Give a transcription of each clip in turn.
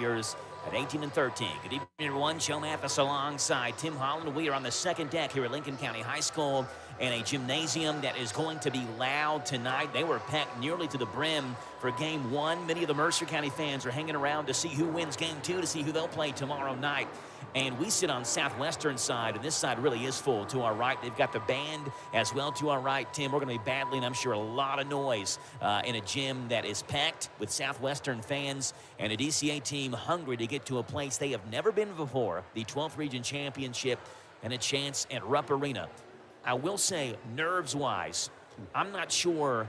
Warriors at 18-13. Good evening, everyone. Joe Mathis alongside Tim Holland. We are on the second deck here at Lincoln County High School in a gymnasium that is going to be loud tonight. They were packed nearly to the brim for Game 1. Many of the Mercer County fans are hanging around to see who wins Game 2, to see who they'll play tomorrow night. And we sit on southwestern side, and this side really is full to our right. They've got the band as well to our right. Tim, we're going to be battling, I'm sure, a lot of noise in a gym that is packed with southwestern fans and a DCA team hungry to get to a place they have never been before, the 12th Region Championship, and a chance at Rupp Arena. I will say, nerves-wise, I'm not sure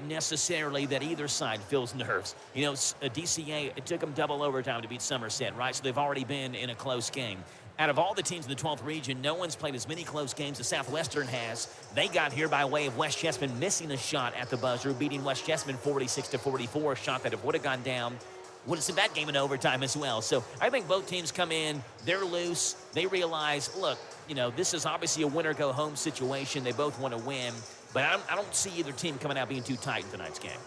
necessarily that either side feels nerves. You know, DCA, it took them double overtime to beat Somerset, right? So they've already been in a close game. Out of all the teams in the 12th region, no one's played as many close games as Southwestern has. They got here by way of West Chessman missing a shot at the buzzer, beating West Chessman 46-44, a shot that if would have gone down, would have sent that game in overtime as well. So I think both teams come in, they're loose, they realize, look, you know, this is obviously a winner-go-home situation. They both want to win. But I don't see either team coming out being too tight in tonight's game.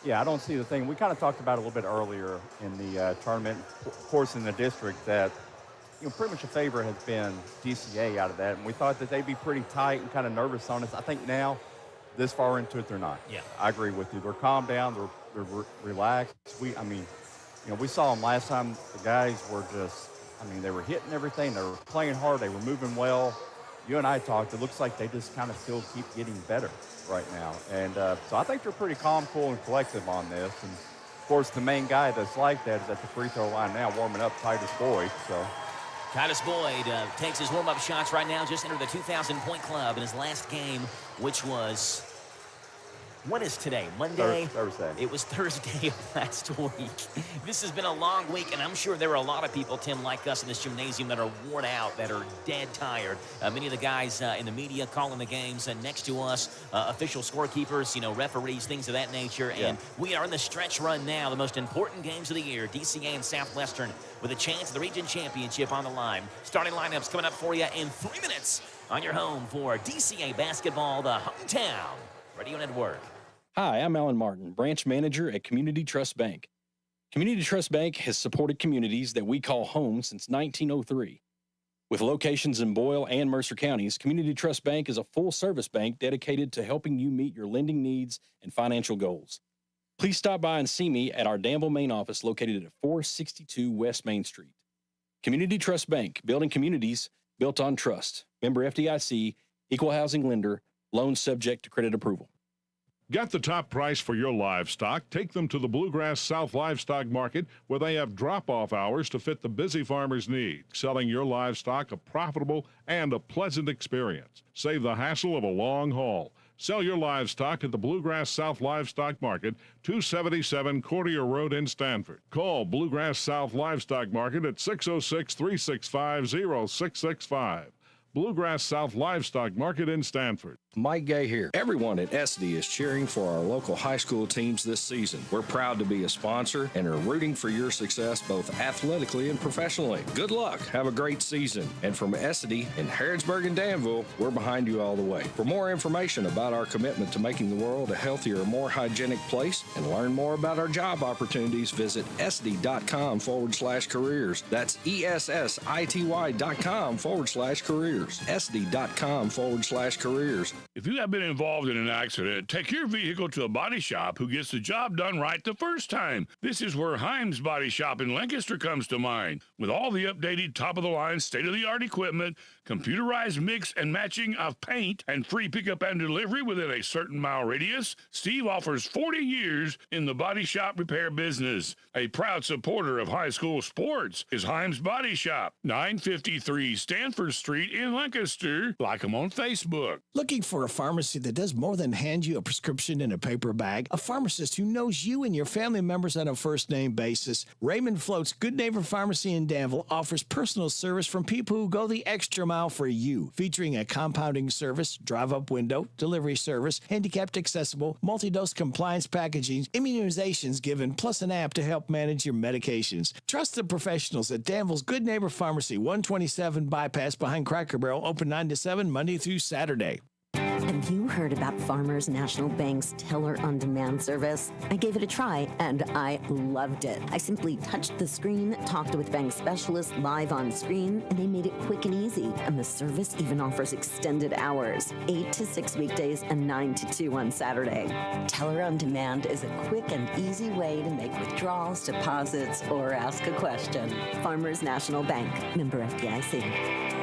Yeah, I don't see the thing. We kind of talked about it a little bit earlier in the tournament, of course, in the district, that, you know, pretty much a favorite has been DCA out of that. And we thought that they'd be pretty tight and kind of nervous on us. I think now, this far into it, they're not. Yeah. I agree with you. They're calmed down. They're relaxed. We saw them last time. The guys were just, they were hitting everything. They were playing hard. They were moving well. You and I talked, it looks like they just kind of still keep getting better right now. And so I think they're pretty calm, cool, and collective on this. And, of course, the main guy that's like that is at the free throw line now, warming up, Titus Boyd. So Titus Boyd takes his warm-up shots right now, just entered the 2,000-point club in his last game, which was, what is today, Monday? Thursday. It was Thursday of last week. This has been a long week, and I'm sure there are a lot of people, Tim, like us in this gymnasium that are worn out, that are dead tired. Many of the guys in the media calling the games next to us, official scorekeepers, referees, things of that nature. Yeah. And we are in the stretch run now, the most important games of the year, DCA and Southwestern, with a chance at the region championship on the line. Starting lineups coming up for you in 3 minutes on your home for DCA basketball, the hometown radio network. Hi, I'm Alan Martin, branch manager at Community Trust Bank. Community Trust Bank has supported communities that we call home since 1903. With locations in Boyle and Mercer counties, Community Trust Bank is a full-service bank dedicated to helping you meet your lending needs and financial goals. Please stop by and see me at our Danville main office located at 462 West Main Street. Community Trust Bank, building communities built on trust. Member FDIC, equal housing lender, loans subject to credit approval. Get the top price for your livestock. Take them to the Bluegrass South Livestock Market, where they have drop-off hours to fit the busy farmer's needs. Selling your livestock a profitable and a pleasant experience. Save the hassle of a long haul. Sell your livestock at the Bluegrass South Livestock Market, 277 Courtier Road in Stanford. Call Bluegrass South Livestock Market at 606-365-0665. Bluegrass South Livestock Market in Stanford. Mike Gay here. Everyone at SD is cheering for our local high school teams this season. We're proud to be a sponsor and are rooting for your success both athletically and professionally. Good luck. Have a great season. And from SD in Harrodsburg and Danville, we're behind you all the way. For more information about our commitment to making the world a healthier, more hygienic place and learn more about our job opportunities, visit sd.com/careers. That's ESSITY.com/careers. sd.com/careers. If you have been involved in an accident, take your vehicle to a body shop who gets the job done right the first time. This is where Himes Body Shop in Lancaster comes to mind. With all the updated, top-of-the-line, state-of-the-art equipment, computerized mix and matching of paint, and free pickup and delivery within a certain mile radius, Steve offers 40 years in the body shop repair business. A proud supporter of high school sports is Himes Body Shop, 953 Stanford Street in Lancaster. Like them on Facebook. Looking for a pharmacy that does more than hand you a prescription in a paper bag? A pharmacist who knows you and your family members on a first-name basis? Raymond Float's Good Neighbor Pharmacy in Danville offers personal service from people who go the extra mile for you, featuring a compounding service, drive-up window, delivery service, handicapped accessible, multi-dose compliance packaging, immunizations given, plus an app to help manage your medications. Trust the professionals at Danville's Good Neighbor Pharmacy, 127 Bypass behind Cracker Barrel, open 9 to 7, Monday through Saturday. Have you heard about Farmers National Bank's Teller on Demand service? I gave it a try and I loved it. I simply touched the screen, talked with bank specialists live on screen, and they made it quick and easy. And the service even offers extended hours, 8 to 6 weekdays and 9 to 2 on Saturday. Teller on Demand is a quick and easy way to make withdrawals, deposits, or ask a question. Farmers National Bank, member FDIC.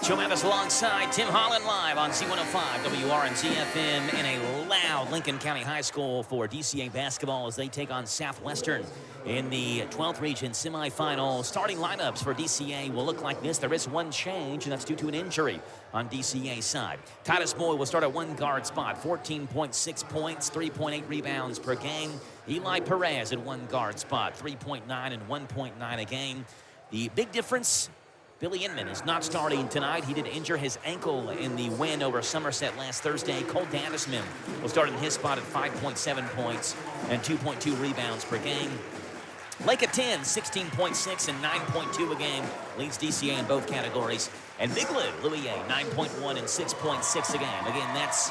Joe Mathis alongside Tim Holland live on C105 WRNZ FM in a loud Lincoln County High School for DCA basketball as they take on Southwestern in the 12th region semifinal. Starting lineups for DCA will look like this. There is one change, and that's due to an injury on DCA's side. Titus Boyd will start at one guard spot, 14.6 points, 3.8 rebounds per game. Eli Perez at one guard spot, 3.9 and 1.9 a game. The big difference, Billy Inman is not starting tonight. He did injure his ankle in the win over Somerset last Thursday. Cole Dandisman will start in his spot at 5.7 points and 2.2 rebounds per game. Lake at 10, 16.6 and 9.2 a game. Leads DCA in both categories. And Big Lou, Louis A, 9.1 and 6.6 a game. Again, that's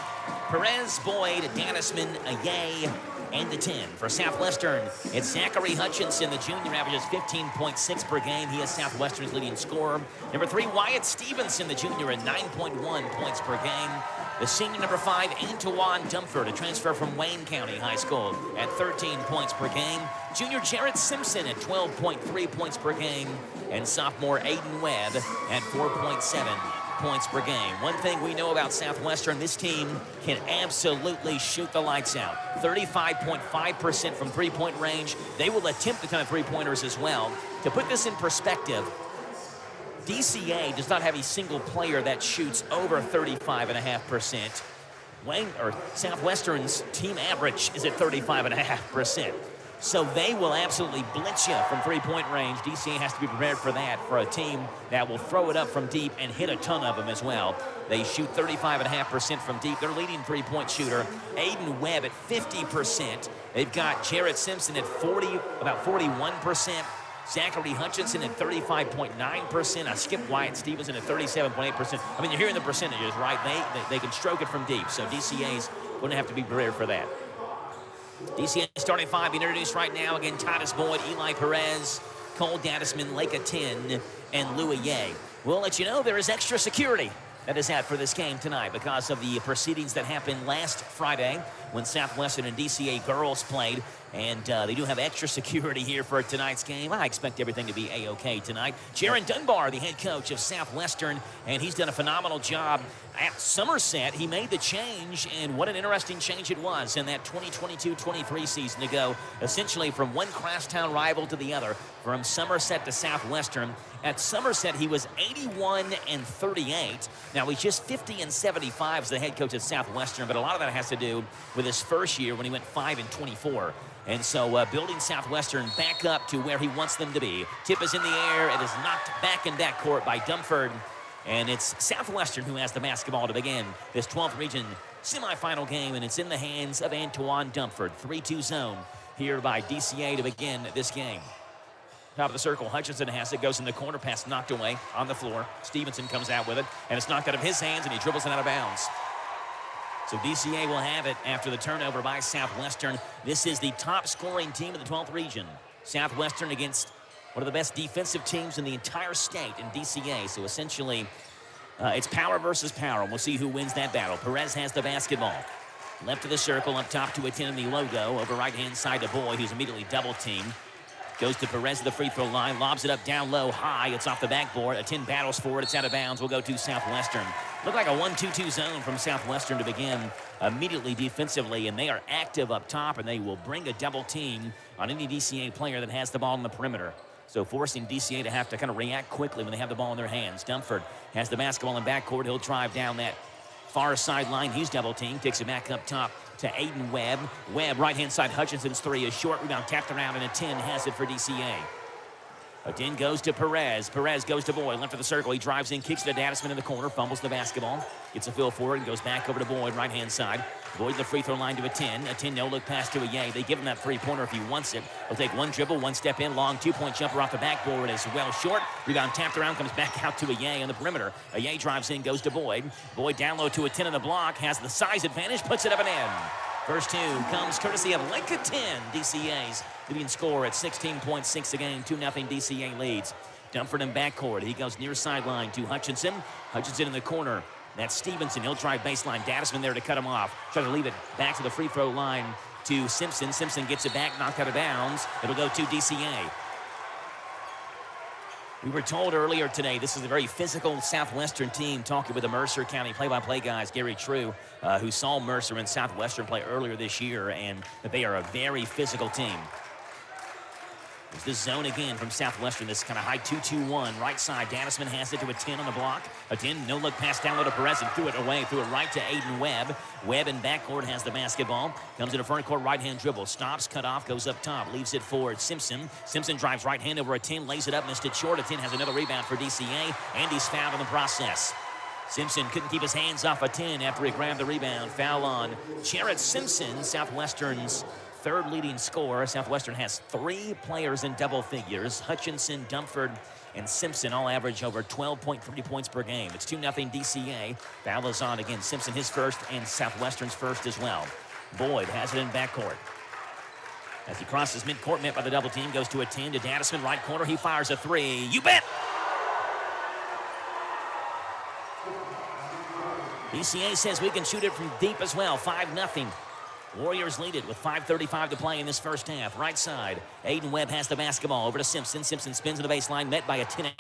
Perez, Boyd, Dandisman, Ayay, and the 10. For Southwestern, it's Zachary Hutchinson, the junior, averages 15.6 per game. He is Southwestern's leading scorer. Number 3, Wyatt Stevenson, the junior, at 9.1 points per game. The senior, number 5, Antoine Dumford, a transfer from Wayne County High School, at 13 points per game. Junior Jarrett Simpson at 12.3 points per game. And sophomore Aiden Webb at 4.7 points per game. One thing we know about Southwestern, this team can absolutely shoot the lights out. 35.5% from three-point range. They will attempt a ton of three-pointers as well. To put this in perspective, DCA does not have a single player that shoots over 35.5%. Southwestern's team average is at 35.5%. So they will absolutely blitz you from three-point range. DCA has to be prepared for that, for a team that will throw it up from deep and hit a ton of them as well. They shoot 35.5% from deep. Their leading three-point shooter, Aiden Webb, at 50%. They've got Jarrett Simpson at about 41%. Zachary Hutchinson at 35.9%. I skipped Wyatt Stevenson at 37.8%. I mean, you're hearing the percentages, right? They can stroke it from deep, so DCA's going to have to be prepared for that. DCA starting 5 being introduced right now. Again, Titus Boyd, Eli Perez, Cole Dandisman, Lake 10, and Louis Ye. We'll let you know there is extra security that is out for this game tonight because of the proceedings that happened last Friday when Southwestern and DCA girls played. And they do have extra security here for tonight's game. I expect everything to be A-OK tonight. Jaron Dunbar, the head coach of Southwestern, and he's done a phenomenal job at Somerset. He made the change, and what an interesting change it was in that 2022-23 season to go essentially from one crosstown rival to the other, from Somerset to Southwestern. At Somerset, he was 81-38. Now, he's just 50-75 as the head coach at Southwestern, but a lot of that has to do with his first year when he went 5-24. And so building Southwestern back up to where he wants them to be. Tip is in the air. It is knocked back in backcourt by Dumford. And it's Southwestern who has the basketball to begin this 12th region semifinal game. And it's in the hands of Antoine Dumford. 3-2 zone here by DCA to begin this game. Top of the circle, Hutchinson has it, goes in the corner, pass knocked away on the floor. Stevenson comes out with it, and it's knocked out of his hands, and he dribbles it out of bounds. So DCA will have it after the turnover by Southwestern. This is the top scoring team of the 12th region. Southwestern against one of the best defensive teams in the entire state in DCA. So essentially, it's power versus power. We'll see who wins that battle. Perez has the basketball. Left of the circle, up top to attend the logo. Over right-hand side to Boyd, who's immediately double-teamed. Goes to Perez at the free throw line, lobs it up down low, high. It's off the backboard. A 10 battles for it. It's out of bounds. We'll go to Southwestern. Look like a 1-2-2 zone from Southwestern to begin immediately defensively, and they are active up top, and they will bring a double team on any DCA player that has the ball on the perimeter. So forcing DCA to have to kind of react quickly when they have the ball in their hands. Dumford has the basketball in backcourt. He'll drive down that far sideline. He's double teamed. Takes it back up top to Aiden Webb. Webb, right-hand side, Hutchinson's three is short. Rebound tapped around, and a 10 has it for DCA. Atin goes to Perez. Perez goes to Boyd. Left of the circle. He drives in, kicks it to Addisman in the corner, fumbles the basketball. Gets a feel for it and goes back over to Boyd, right-hand side. Boyd the free throw line to Atin. Atin no-look pass to Aye. They give him that three-pointer if he wants it. He'll take one dribble, one step in, long two-point jumper off the backboard as well short. Rebound tapped around, comes back out to Aye on the perimeter. Aye drives in, goes to Boyd. Boyd down low to Atin on the block, has the size advantage, puts it up and in. First two comes courtesy of Lincoln 10. DCA's leading score at 16.6 a game. 2-0 DCA leads. Dumford in backcourt. He goes near sideline to Hutchinson. Hutchinson in the corner. That's Stevenson. He'll drive baseline. Daddisman there to cut him off. Try to leave it back to the free throw line to Simpson. Simpson gets it back, knocked out of bounds. It'll go to DCA. We were told earlier today this is a very physical Southwestern team, talking with the Mercer County play-by-play guys, Gary True, who saw Mercer and Southwestern play earlier this year, and that they are a very physical team. There's this zone again from Southwestern, this kind of high 2-2-1. Right side, Daddisman has it to Atin on the block. Atin, no-look pass down low to Perez and threw it away. Threw it right to Aiden Webb. Webb in backcourt has the basketball. Comes into front court, right-hand dribble. Stops, cut off, goes up top. Leaves it for Simpson. Simpson drives right hand over Atin, lays it up, missed it short. Atin has another rebound for DCA, and he's fouled in the process. Simpson couldn't keep his hands off Atin after he grabbed the rebound. Foul on Jarrett Simpson, Southwestern's third leading scorer. Southwestern has three players in double figures. Hutchinson, Dumford, and Simpson all average over 12.3 points per game. It's 2-0 DCA. Foul is on again. Simpson his first and Southwestern's first as well. Boyd has it in backcourt. As he crosses midcourt, met by the double team, goes to Atin to Daddisman, right corner. He fires a three. You bet! DCA says we can shoot it from deep as well. 5-0. Warriors lead it with 5:35 to play in this first half. Right side, Aiden Webb has the basketball over to Simpson. Simpson spins to the baseline, met by Atin.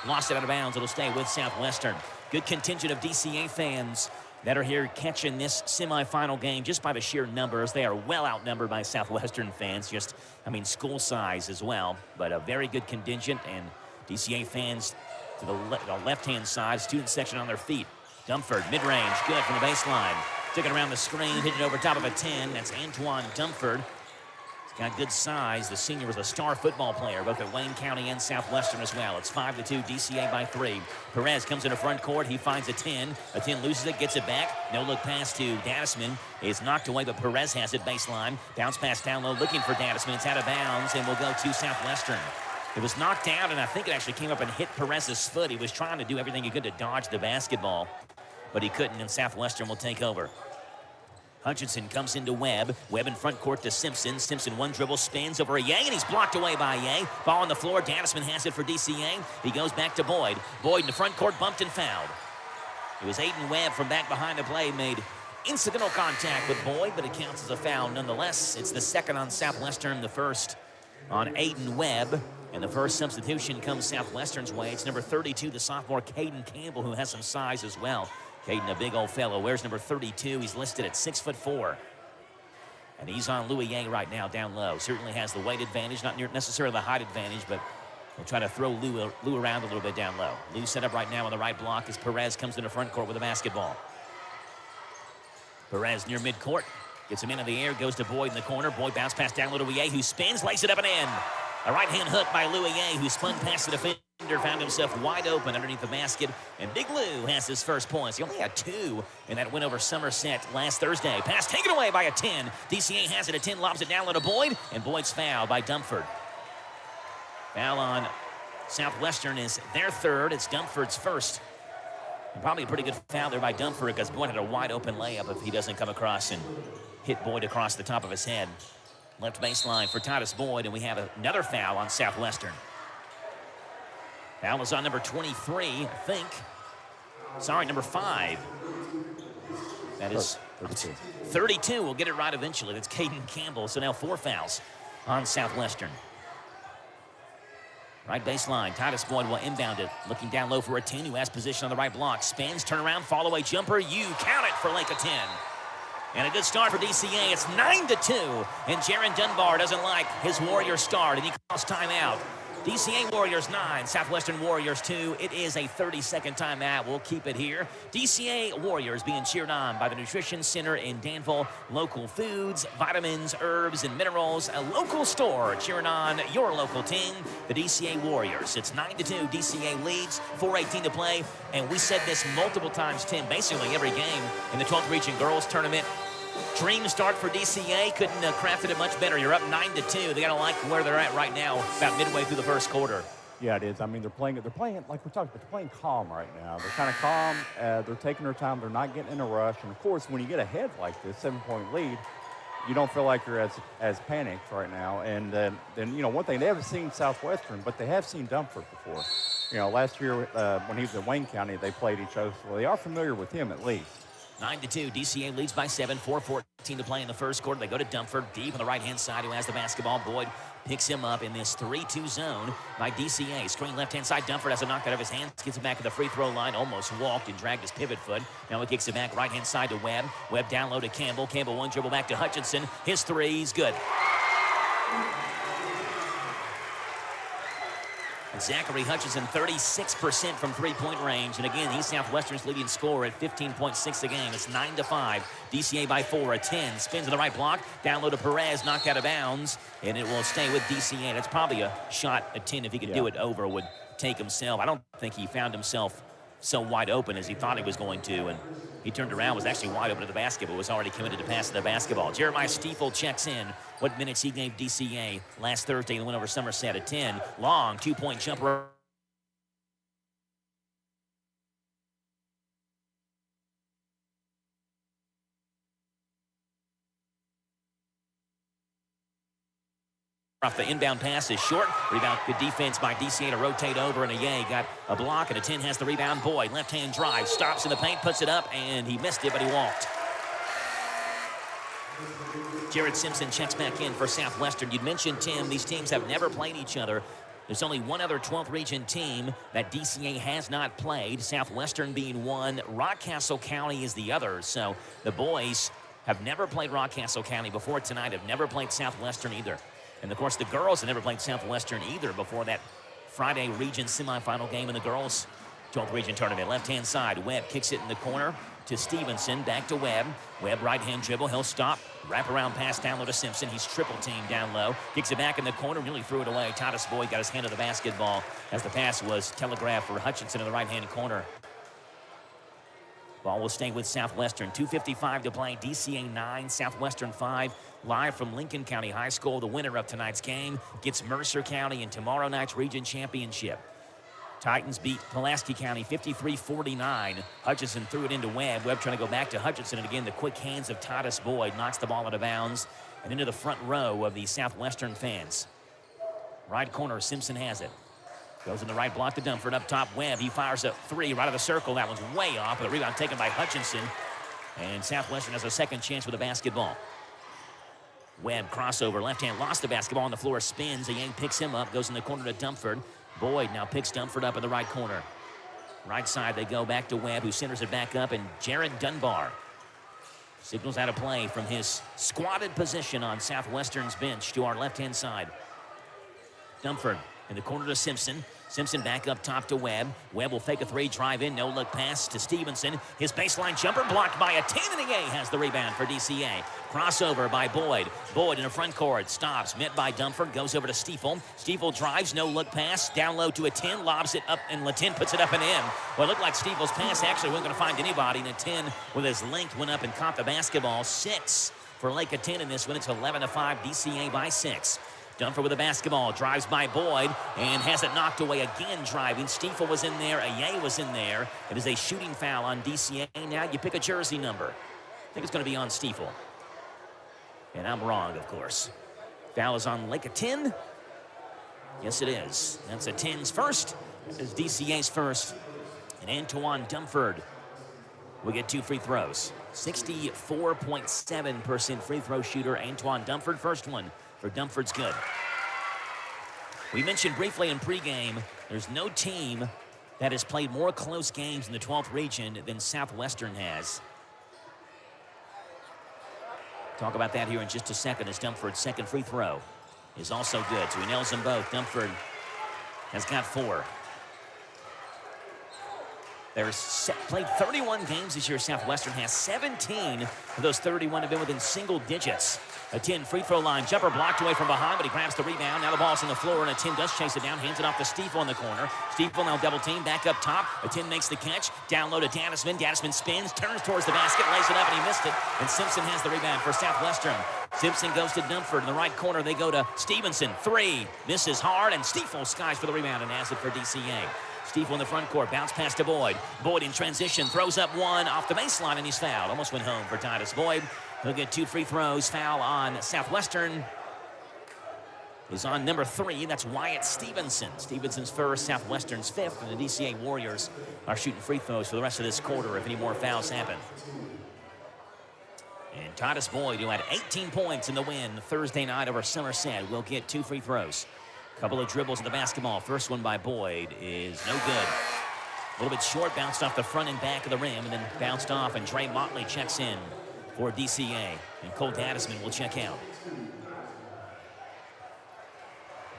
Lost it out of bounds. It'll stay with Southwestern. Good contingent of DCA fans that are here catching this semifinal game just by the sheer numbers. They are well outnumbered by Southwestern fans. Just, I mean, school size as well. But a very good contingent, and DCA fans to the left-hand side, student section on their feet. Dumford, mid-range, good from the baseline. Took it around the screen, hit it over top of a 10. That's Antoine Dumford. He's got good size. The senior was a star football player, both at Wayne County and Southwestern as well. It's 5-2, DCA by 3. Perez comes into front court. He finds a 10. A 10 loses it, gets it back. No-look pass to Daddisman. It's knocked away, but Perez has it baseline. Bounce pass down low, looking for Daddisman. It's out of bounds, and will go to Southwestern. It was knocked out, and I think it actually came up and hit Perez's foot. He was trying to do everything he could to dodge the basketball, but he couldn't, and Southwestern will take over. Hutchinson comes into Webb. Webb in front court to Simpson. Simpson one dribble, spins over Yang, and he's blocked away by Yang. Ball on the floor. Daddisman has it for DCA. He goes back to Boyd. Boyd in the front court, bumped and fouled. It was Aiden Webb from back behind the play, made incidental contact with Boyd, but it counts as a foul nonetheless. It's the second on Southwestern, the first on Aiden Webb. And the first substitution comes Southwestern's way. It's number 32, the sophomore Caden Campbell, who has some size as well. Caden, a big old fellow, wears number 32. He's listed at 6'4". And he's on Louis Yang right now down low. Certainly has the weight advantage, not necessarily the height advantage, but he'll try to throw Lou around a little bit down low. Lou set up right now on the right block as Perez comes into front court with the basketball. Perez near midcourt. Gets him into the air, goes to Boyd in the corner. Boyd bounce pass down low to Ye, who spins, lays it up and in. A right-hand hook by Louis Ye, who spun past the defender, found himself wide open underneath the basket, and Big Lou has his first points. He only had 2 in that win over Somerset last Thursday. Pass taken away by a 10. DCA has it at 10, lobs it down low to Boyd, and Boyd's fouled by Dumford. Foul on Southwestern is their third. It's Dumford's first. And probably a pretty good foul there by Dumford, because Boyd had a wide-open layup if he doesn't come across and hit Boyd across the top of his head. Left baseline for Titus Boyd, and we have another foul on Southwestern. Foul is on number 23, I think. Sorry, number 5. That is 32. 32. We'll get it right eventually. That's Caden Campbell. So now 4 fouls on Southwestern. Right baseline. Titus Boyd will inbound it. Looking down low for a 10 who has position on the right block. Spins, turn around, fall away jumper. You count it for Lake of 10. And a good start for DCA. It's 9-2. And Jaron Dunbar doesn't like his Warrior start, and he calls timeout. DCA Warriors 9, Southwestern Warriors 2. It is a 30-second timeout. We'll keep it here. DCA Warriors being cheered on by the Nutrition Center in Danville. Local foods, vitamins, herbs, and minerals. A local store cheering on your local team, the DCA Warriors. It's 9-2. DCA leads. 4:18 to play. And we said this multiple times, Tim, basically every game in the 12th Region Girls Tournament. Dream start for DCA. Couldn't have crafted it much better. You're up 9-2. They got to like where they're at right now, about midway through the first quarter. Yeah, it is. I mean, they're playing like we're talking, they're playing calm right now. They're kind of calm. They're taking their time. They're not getting in a rush. And, of course, when you get ahead like this, 7-point lead, you don't feel like you're as panicked right now. And then, one thing, they haven't seen Southwestern, but they have seen Dumford before. Last year when he was in Wayne County, they played each other. So they are familiar with him at least. 9-2. DCA leads by 7. 4:14 to play in the first quarter. They go to Dumford deep on the right-hand side, who has the basketball. Boyd picks him up in this 3-2 zone by DCA. Screen left-hand side. Dumford has a knock out of his hands. Gets it back at the free throw line. Almost walked and dragged his pivot foot. Now he kicks it back right-hand side to Webb. Webb down low to Campbell. Campbell one dribble back to Hutchinson. His three's good. Zachary Hutchinson, 36% from three-point range. And again, he's Southwestern's leading scorer at 15.6 a game. It's 9-5. DCA by 4, a 10. Spins to the right block. Down low to Perez, knocked out of bounds. And it will stay with DCA. That's probably a shot, a 10, if he could do it over, would take himself. I don't think he found himself so wide open as he thought he was going to. And he turned around, was actually wide open to the basket, but was already committed to passing the basketball. Jeremiah Stiefel checks in. What minutes he gave DCA last Thursday in the win over Somerset at 10. Long two-point jumper. Off the inbound pass is short. Rebound, good defense by DCA to rotate over, and Aye got a block, and a 10 has the rebound. Boyd, left-hand drive, stops in the paint, puts it up, and he missed it, but he walked. Jared Simpson checks back in for Southwestern. You'd mentioned, Tim, these teams have never played each other. There's only one other 12th Region team that DCA has not played, Southwestern being one. Rockcastle County is the other. So the boys have never played Rockcastle County before tonight, have never played Southwestern either. And, of course, the girls have never played Southwestern either before that Friday region semifinal game in the girls' 12th Region tournament. Left-hand side, Webb kicks it in the corner to Stevenson, back to Webb. Webb right-hand dribble, he'll stop. Wrap around pass down low to Simpson. He's triple-teamed down low. Kicks it back in the corner, really threw it away. Titus Boyd got his hand on the basketball as the pass was telegraphed for Hutchinson in the right-hand corner. Ball will stay with Southwestern. 2:55 to play. DCA 9, Southwestern 5. Live from Lincoln County High School. The winner of tonight's game gets Mercer County in tomorrow night's region championship. Titans beat Pulaski County 53-49. Hutchinson threw it into Webb. Webb trying to go back to Hutchinson. And again, the quick hands of Titus Boyd knocks the ball out of bounds and into the front row of the Southwestern fans. Right corner, Simpson has it. Goes in the right block to Dumford. Up top, Webb. He fires a three right of the circle. That one's way off. The rebound taken by Hutchinson. And Southwestern has a second chance with a basketball. Webb crossover. Left hand lost the basketball on the floor. Spins. Yang picks him up. Goes in the corner to Dumford. Boyd now picks Dumford up in the right corner. Right side they go back to Webb, who centers it back up. And Jared Dunbar signals out of play from his squatted position on Southwestern's bench to our left-hand side. Dumford in the corner to Simpson. Simpson back up top to Webb. Webb will fake a three, drive in, no-look pass to Stevenson. His baseline jumper blocked by a 10, and Aye has the rebound for DCA. Crossover by Boyd. Boyd in the front court, stops, met by Dumford, goes over to Stiefel. Stiefel drives, no-look pass, down low to a 10, lobs it up, and Latin puts it up and in. Well, it looked like Stiefel's pass actually wasn't going to find anybody, and a 10 with his length went up and caught the basketball. 6 for Lake of 10 in this one. It's 11-5, DCA by 6. Dumford with the basketball, drives by Boyd, and has it knocked away again driving. Stiefel was in there, Aye was in there. It is a shooting foul on DCA. Now you pick a jersey number. I think it's going to be on Stiefel. And I'm wrong, of course. Foul is on Lake of 10. Yes, it is. That's a 10's first. It's DCA's first. And Antoine Dumford will get 2 free throws. 64.7% free throw shooter, Antoine Dumford. First one for Dumford's good. We mentioned briefly in pregame, there's no team that has played more close games in the 12th region than Southwestern has. Talk about that here in just a second as Dumford's second free throw is also good. So he nails them both. Dumford has got 4. They're played 31 games this year. Southwestern has 17 of those 31 have been within single digits. A 10 free throw line jumper blocked away from behind, but he grabs the rebound. Now the ball's on the floor, and a 10 does chase it down, hands it off to Stiefel in the corner. Stiefel now double team, back up top. A 10 makes the catch, down low to Dadisman. Dadisman spins, turns towards the basket, lays it up, and he missed it. And Simpson has the rebound for Southwestern. Simpson goes to Dunford in the right corner. They go to Stevenson. 3, misses hard, and Stiefel skies for the rebound and has it for DCA. Stiefel in the front court, bounce pass to Boyd. Boyd in transition, throws up one off the baseline, and he's fouled. Almost went home for Titus Boyd. He'll get 2 free throws. Foul on Southwestern is on number 3. That's Wyatt Stevenson. Stevenson's first, Southwestern's 5th, and the DCA Warriors are shooting free throws for the rest of this quarter if any more fouls happen. And Titus Boyd, who had 18 points in the win Thursday night over Somerset, will get 2 free throws. Couple of dribbles of the basketball. First one by Boyd is no good. A little bit short, bounced off the front and back of the rim, and then bounced off, and Dre Motley checks in for DCA. And Cole Dadisman will check out.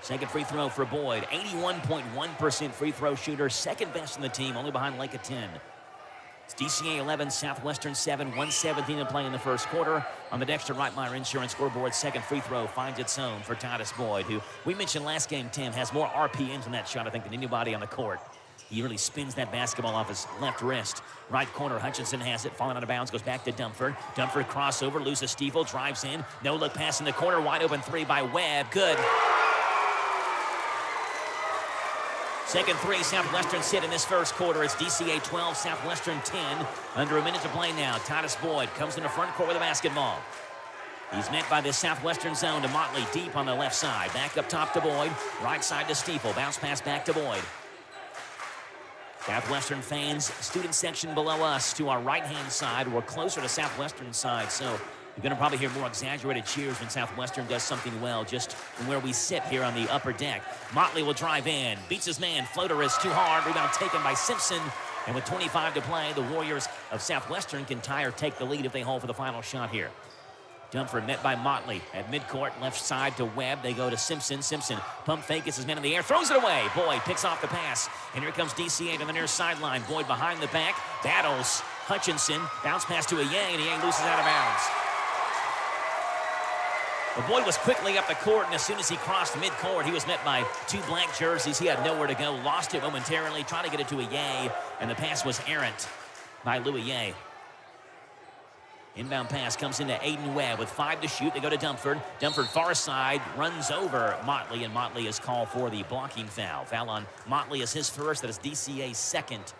Second free throw for Boyd. 81.1% free throw shooter. Second best in the team, only behind Lake of 10. It's DCA 11, Southwestern 7, 117 to play in the first quarter. On the Dexter Reitmeyer Insurance scoreboard, second free throw finds its own for Titus Boyd, who we mentioned last game, Tim, has more RPMs in that shot, I think, than anybody on the court. He really spins that basketball off his left wrist. Right corner, Hutchinson has it, falling out of bounds, goes back to Dunford. Dunford crossover, loses Stiefel, drives in. No look pass in the corner, wide open 3 by Webb. Good. Second 3, Southwestern sit in this first quarter. It's DCA 12, Southwestern 10. Under a minute to play now. Titus Boyd comes in the front court with a basketball. He's met by this Southwestern zone to Motley deep on the left side. Back up top to Boyd. Right side to Stiefel. Bounce pass back to Boyd. Southwestern fans, student section below us to our right-hand side. We're closer to Southwestern side, so you're going to probably hear more exaggerated cheers when Southwestern does something well just from where we sit here on the upper deck. Motley will drive in, beats his man, floater is too hard, rebound taken by Simpson. And with 25 to play, the Warriors of Southwestern can tie or take the lead if they hold for the final shot here. Dunford met by Motley at midcourt, left side to Webb. They go to Simpson. Simpson pump fake, gets his man in the air, throws it away. Boyd picks off the pass, and here comes DCA to the near sideline. Boyd behind the back, battles Hutchinson, bounce pass to Ayang, and Ayang loses out of bounds. But Boyd was quickly up the court, and as soon as he crossed midcourt, he was met by 2 black jerseys. He had nowhere to go, lost it momentarily, trying to get it to Ayang, and the pass was errant by Louis Ayang. Inbound pass comes into Aiden Webb with 5 to shoot. They go to Dunford. Dunford far side, runs over Motley, and Motley is called for the blocking foul. Foul on Motley is his first. That is DCA's second.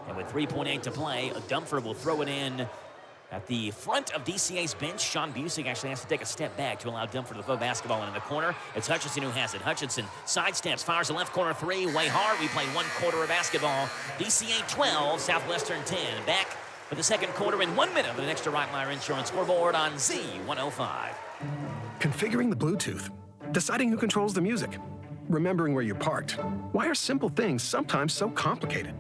And with 3.8 to play, Dunford will throw it in at the front of DCA's bench. Sean Busick actually has to take a step back to allow Dunford to throw basketball in the corner. It's Hutchinson who has it. Hutchinson sidesteps, fires the left corner 3, way hard. We play 1 quarter of basketball. DCA 12, Southwestern 10. Back for the second quarter in 1 minute with an extra Reitmeyer Insurance scoreboard on Z105. Configuring the Bluetooth, deciding who controls the music, remembering where you're parked. Why are simple things sometimes so complicated?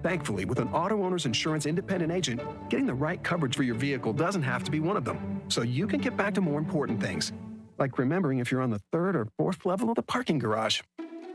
Thankfully, with an auto owner's insurance independent agent, getting the right coverage for your vehicle doesn't have to be one of them. So you can get back to more important things, like remembering if you're on the 3rd or 4th level of the parking garage.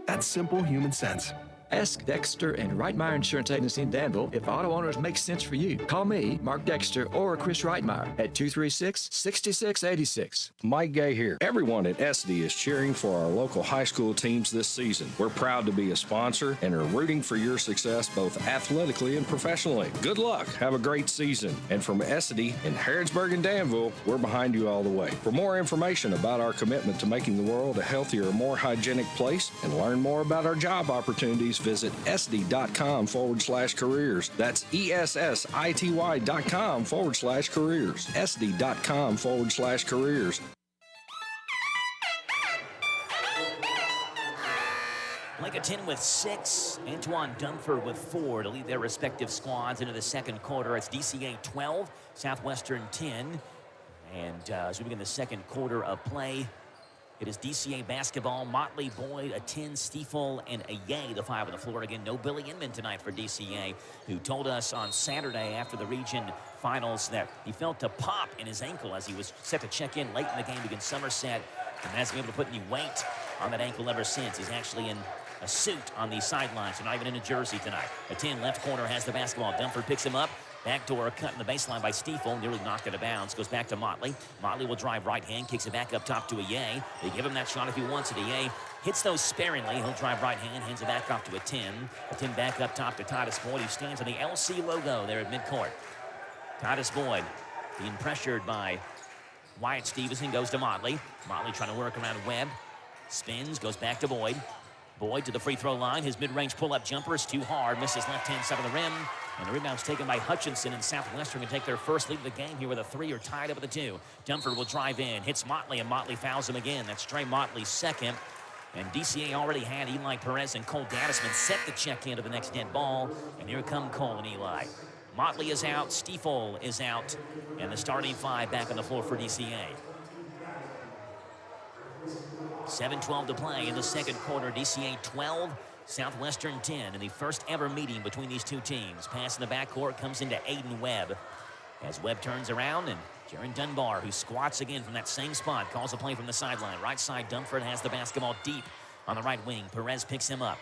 That's simple human sense. Ask Dexter and Reitmeyer Insurance Agency in Danville if auto owners make sense for you. Call me, Mark Dexter, or Chris Reitmeyer at 236-6686. Mike Gay here. Everyone at SD is cheering for our local high school teams this season. We're proud to be a sponsor and are rooting for your success both athletically and professionally. Good luck. Have a great season. And from SD in Harrodsburg and Danville, we're behind you all the way. For more information about our commitment to making the world a healthier, more hygienic place and learn more about our job opportunities, visit sd.com/careers. That's ESSITY.com/careers. sd.com/careers. Lake of 10 with 6, Antoine Dunford with 4 to lead their respective squads into the second quarter. It's DCA 12, Southwestern 10. And as we begin the second quarter of play, it is DCA basketball. Motley, Boyd, a 10, Stiefel, and a Yay, the 5 on the floor. Again, no Billy Inman tonight for DCA, who told us on Saturday after the region finals that he felt a pop in his ankle as he was set to check in late in the game against Somerset and hasn't been able to put any weight on that ankle ever since. He's actually in a suit on the sidelines, so not even in a jersey tonight. A 10 left corner has the basketball. Dunford picks him up. Backdoor cut in the baseline by Stiefel. Nearly knocked it out of bounds. Goes back to Motley. Motley will drive right hand. Kicks it back up top to Aye. They give him that shot if he wants it. Aye hits those sparingly. He'll drive right hand. Hands it back off to a 10. A 10 back up top to Titus Boyd, who stands on the LC logo there at midcourt. Titus Boyd being pressured by Wyatt Stevenson. Goes to Motley. Motley trying to work around Webb. Spins. Goes back to Boyd. Boyd to the free throw line. His mid-range pull-up jumper is too hard. Misses left-hand side of the rim. And the rebound's taken by Hutchinson, and Southwestern can take their first lead of the game here with a 3 or tied up at the 2. Dunford will drive in, hits Motley, and Motley fouls him again. That's Trey Motley's second. And DCA already had Eli Perez and Cole Dadisman set the check into the next dead ball. And here come Cole and Eli. Motley is out, Stiefel is out, and the starting 5 back on the floor for DCA. 7:12 to play in the second quarter. DCA 12, Southwestern 10 in the first ever meeting between these two teams. Pass in the backcourt comes into Aiden Webb. As Webb turns around, and Jaron Dunbar, who squats again from that same spot, calls a play from the sideline. Right side, Dunford has the basketball deep on the right wing. Perez picks him up.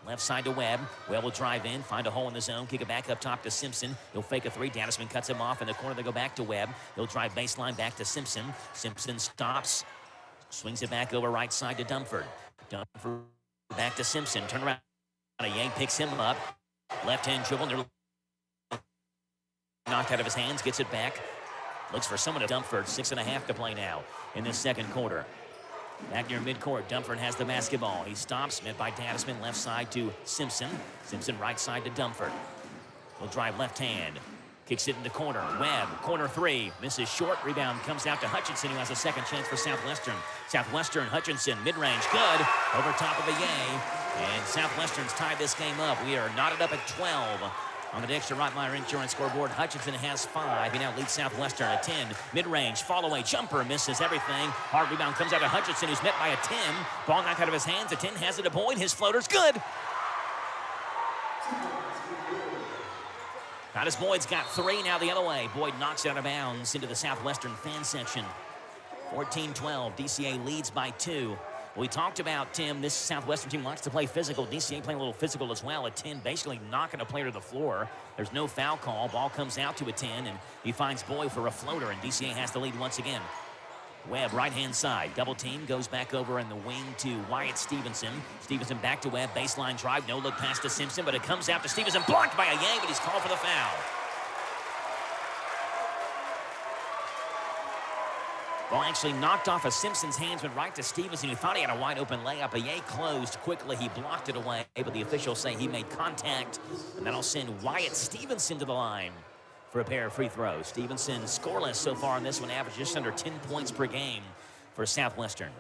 Left side to Webb. Webb will drive in, find a hole in the zone, kick it back up top to Simpson. He'll fake a 3. Dadisman cuts him off in the corner. They go back to Webb. He'll drive baseline back to Simpson. Simpson stops. Swings it back over right side to Dunford. Dunford back to Simpson. Turn around. Yang picks him up. Left-hand dribble. Knocked out of his hands. Gets it back. Looks for someone to Dunford. 6.5 to play now in this second quarter. Back near midcourt. Dunford has the basketball. He stops. Met by Dadisman. Left side to Simpson. Simpson right side to Dunford. He'll drive left hand. Kicks it in the corner. Webb, corner 3. Misses short. Rebound comes out to Hutchinson, who has a second chance for Southwestern. Southwestern, Hutchinson, mid-range, good. Over top of Aye. And Southwestern's tied this game up. We are knotted up at 12. On the Dexter Rottmeyer Insurance scoreboard, Hutchinson has 5. He now leads Southwestern at 10. Mid-range, fall-away jumper, misses everything. Hard rebound comes out to Hutchinson, who's met by a 10. Ball knocked out of his hands. A 10 has it to Boyd. His floater's good. Titus Boyd's got 3 now the other way. Boyd knocks it out of bounds into the Southwestern fan section. 14-12. DCA leads by 2. We talked about, Tim, this Southwestern team likes to play physical. DCA playing a little physical as well. A 10 basically knocking a player to the floor. There's no foul call. Ball comes out to a 10, and he finds Boyd for a floater, and DCA has the lead once again. Webb, right-hand side. Double team, goes back over in the wing to Wyatt Stevenson. Stevenson back to Webb, baseline drive. No look pass to Simpson, but it comes out to Stevenson. Blocked by Yang, but he's called for the foul. Ball actually knocked off of Simpson's hands, went right to Stevenson, who thought he had a wide-open layup. Yang closed quickly. He blocked it away, but the officials say he made contact, and that'll send Wyatt Stevenson to the line for a pair of free throws. Stevenson scoreless so far in this one, average just under 10 points per game for Southwestern.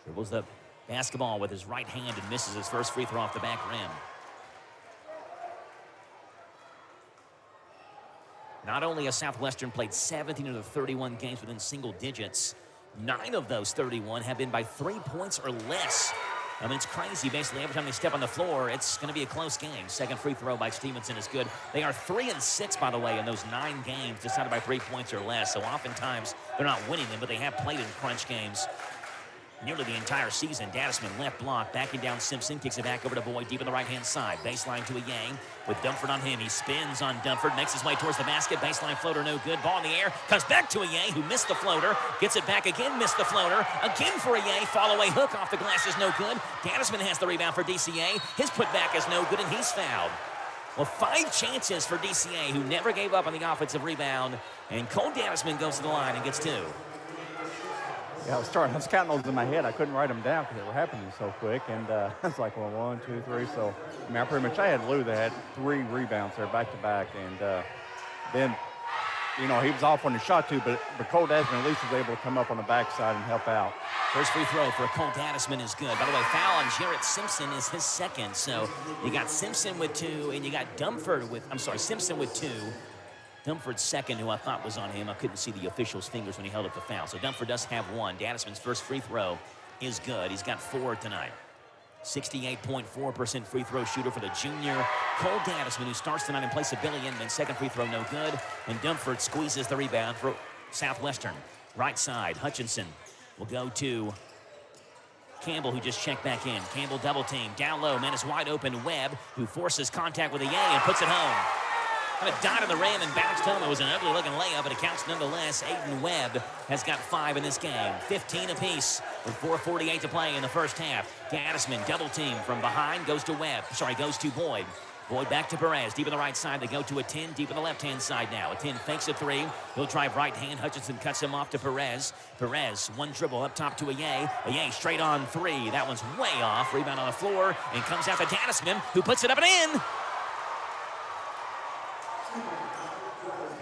Dribbles the basketball with his right hand and misses his first free throw off the back rim. Not only has Southwestern played 17 of the 31 games within single digits, 9 of those 31 have been by 3 points or less. I mean, it's crazy. Basically, every time they step on the floor, it's going to be a close game. Second free throw by Stevenson is good. They are 3-6, by the way, in those 9 games decided by 3 points or less. So oftentimes, they're not winning them, but they have played in crunch games nearly the entire season. Dadisman left block, backing down Simpson, kicks it back over to Boyd, deep on the right-hand side. Baseline to a Yang with Dunford on him. He spins on Dunford, makes his way towards the basket. Baseline floater, no good. Ball in the air, comes back to a Yang, who missed the floater. Gets it back again, missed the floater. Again for a Yang, fall-away hook off the glass is no good. Dadisman has the rebound for DCA. His putback is no good, and he's fouled. Well, 5 chances for DCA, who never gave up on the offensive rebound. And Cole Dadisman goes to the line and gets 2. Yeah, I was counting those in my head. I couldn't write them down because they were happening so quick. And I was like, well, 1, 2, 3. So, I mean, I had Lou that had 3 rebounds there back-to-back. And then, you know, he was off on the shot too, but Cole Dadisman at least was able to come up on the backside and help out. First free throw for Cole Dadisman is good. By the way, foul on Jarrett Simpson is his second. So you got Simpson with 2, and you got Simpson with 2. Dunford's second, who I thought was on him. I couldn't see the official's fingers when he held up the foul. So Dunford does have 1. Dadisman's first free throw is good. He's got 4 tonight. 68.4% free throw shooter for the junior Cole Dadisman, who starts tonight in place of Billy Inman. Second free throw, no good. And Dunford squeezes the rebound for Southwestern. Right side, Hutchinson. will go to Campbell, who just checked back in. Campbell double team. Down low, man is wide open. Webb, who forces contact with a and puts it home. Kind of dot on the rim and bounced home. It was an ugly-looking layup, but it counts nonetheless. Aiden Webb has got 5 in this game. 15 apiece with 4:48 to play in the first half. Gaddisman double team from behind, goes to Webb. Goes to Boyd. Boyd back to Perez. Deep on the right side. They go to a 10. Deep on the left-hand side now. A 10 fakes a 3. He'll drive right hand. Hutchinson cuts him off to Perez. Perez, one dribble up top to Aye. Aye straight on 3. That one's way off. Rebound on the floor. And comes out to Gaddisman, who puts it up and in.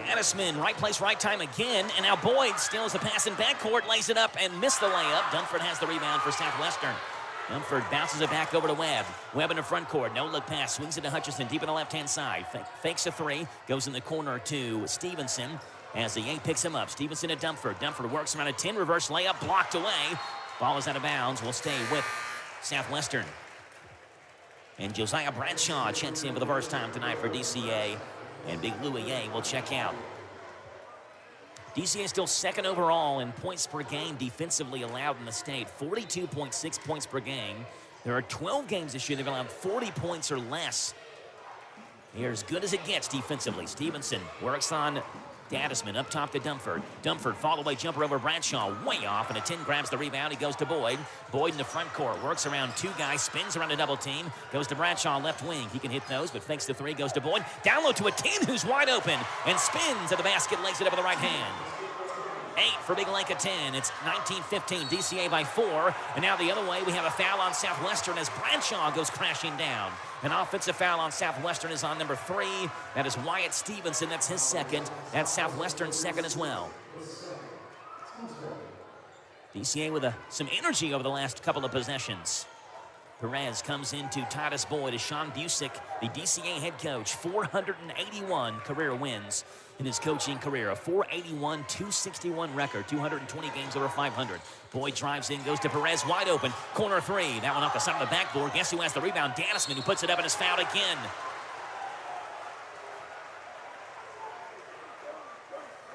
Gaddisman, right place, right time again. And now Boyd steals the pass in backcourt, lays it up and missed the layup. Dunford has the rebound for Southwestern. Dunford bounces it back over to Webb. Webb in the front court. No look pass. Swings it to Hutchinson deep on the left-hand side. Fakes a 3. Goes in the corner to Stevenson as the Yank picks him up. Stevenson to Dunford. Dunford works around a 10. Reverse layup. Blocked away. Ball is out of bounds. Will stay with Southwestern. And Josiah Bradshaw checks in for the first time tonight for DCA. And Big Louie Yang will check out. DCA is still second overall in points per game defensively allowed in the state. 42.6 points per game. There are 12 games this year they've allowed 40 points or less. They're as good as it gets defensively. Stevenson works on Gaddisman up top to Dunford. Dunford fall away jumper over Bradshaw. Way off, and a 10 grabs the rebound. He goes to Boyd. Boyd in the front court. Works around 2 guys. Spins around a double team. Goes to Bradshaw left wing. He can hit those, but fakes the 3. Goes to Boyd. Down low to a 10 who's wide open. And spins at the basket. Lays it up with the right hand. 8 for Big Lake at 10. It's 19-15. DCA by 4. And now the other way, we have a foul on Southwestern as Bradshaw goes crashing down. An offensive foul on Southwestern is on number 3. That is Wyatt Stevenson. That's his second. That's Southwestern's second as well. DCA with some energy over the last couple of possessions. Perez comes into Titus Boyd as Sean Busick, the DCA head coach. 481 career wins in his coaching career. A 481, 261 record. 220 games over 500. Boyd drives in, goes to Perez, wide open. Corner 3. That one off the side of the backboard. Guess who has the rebound? Gaddisman, who puts it up and is fouled again.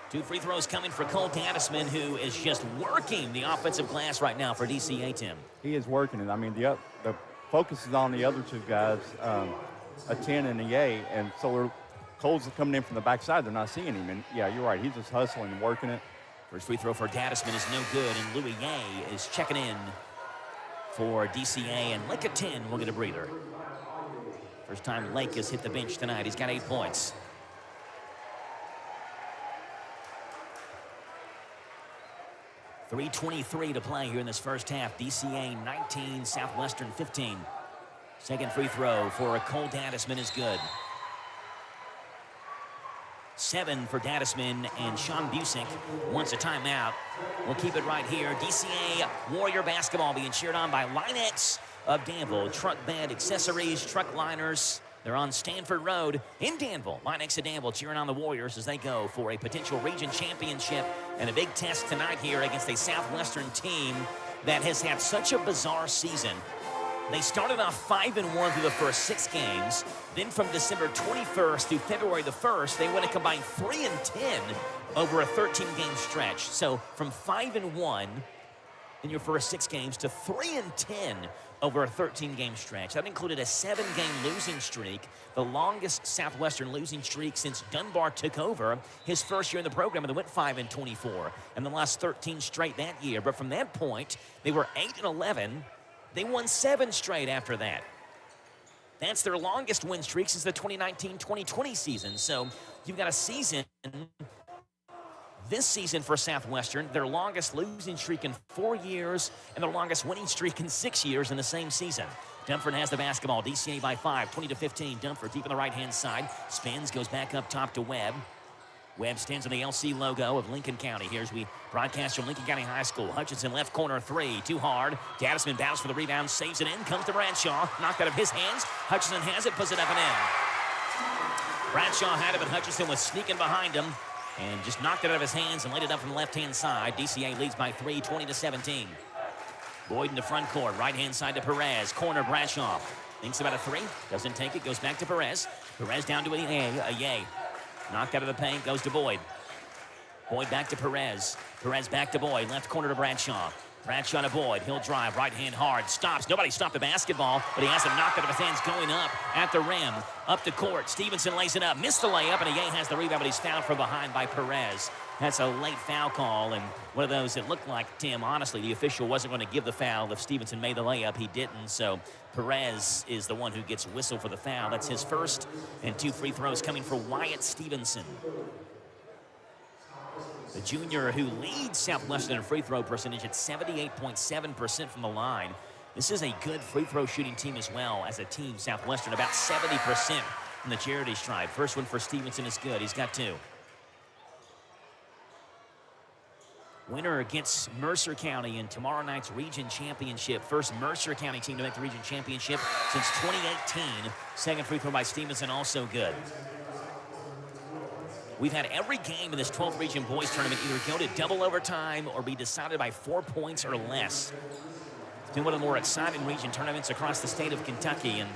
Two free throws coming for Cole Gaddisman, who is just working the offensive glass right now for DCA, Tim. He is working it. I mean, the focus is on the other 2 guys, a 10 and a A, and so Cole's coming in from the backside. They're not seeing him, and yeah, you're right. He's just hustling and working it. First free throw for Gaddisman is no good, and Louis Ye is checking in for DCA, and Lake at 10 will get a breather. First time Lake has hit the bench tonight. He's got 8 points. .323 to play here in this first half. DCA 19, Southwestern 15. Second free throw for Cole Gaddisman is good. 7 for Gaddisman, and Sean Busick wants a timeout. We'll keep it right here. DCA Warrior basketball being cheered on by Line X of Danville. Truck bed accessories, truck liners. They're on Stanford Road in Danville. Line X of Danville cheering on the Warriors as they go for a potential region championship and a big test tonight here against a Southwestern team that has had such a bizarre season. They started off 5-1 through the first 6 games. Then from December 21st through February the 1st, they went a combined 3-10 over a 13-game stretch. So from 5-1 in your first 6 games to 3-10 over a 13-game stretch. That included a 7-game losing streak, the longest Southwestern losing streak since Dunbar took over his first year in the program, and they went 5-24, and the last 13 straight that year. But from that point, they were 8-11. They won 7 straight after that. That's their longest win streak since the 2019-2020 season. So you've got a season this season for Southwestern, their longest losing streak in 4 years, and their longest winning streak in 6 years in the same season. Dunford has the basketball. DCA by 5, 20-15. Dunford deep on the right-hand side. Spins, goes back up top to Webb. Webb stands on the LC logo of Lincoln County. Here's we broadcast from Lincoln County High School. Hutchinson left corner 3, too hard. Gaddisman battles for the rebound, saves it in, comes to Bradshaw. Knocked out of his hands. Hutchinson has it, puts it up and in. Bradshaw had it, but Hutchinson was sneaking behind him and just knocked it out of his hands and laid it up from the left-hand side. DCA leads by 3, 20-17. Boyd in the front court, right-hand side to Perez. Corner Bradshaw. Thinks about a 3, doesn't take it, goes back to Perez. Perez down to Aye. Knocked out of the paint, goes to Boyd. Boyd back to Perez. Perez back to Boyd, left corner to Bradshaw. Bradshaw to Boyd. He'll drive right hand hard. Stops. Nobody stopped the basketball, but he has him knocked out of his hands going up at the rim. Up to court. Stevenson lays it up. Missed the layup, and Ye has the rebound, but he's fouled from behind by Perez. That's a late foul call, and one of those that looked like, Tim, honestly, the official wasn't going to give the foul. If Stevenson made the layup, he didn't. So Perez is the one who gets whistled for the foul. That's his first, and 2 free throws coming for Wyatt Stevenson, the junior who leads Southwestern in free throw percentage at 78.7% from the line. This is a good free throw shooting team as well as a team, Southwestern, about 70% from the charity stripe. First one for Stevenson is good. He's got 2. Winner against Mercer County in tomorrow night's region championship. First Mercer County team to make the region championship since 2018. Second free throw by Stevenson, also good. We've had every game in this 12th region boys tournament either go to double overtime or be decided by 4 points or less. It's been one of the more exciting region tournaments across the state of Kentucky, and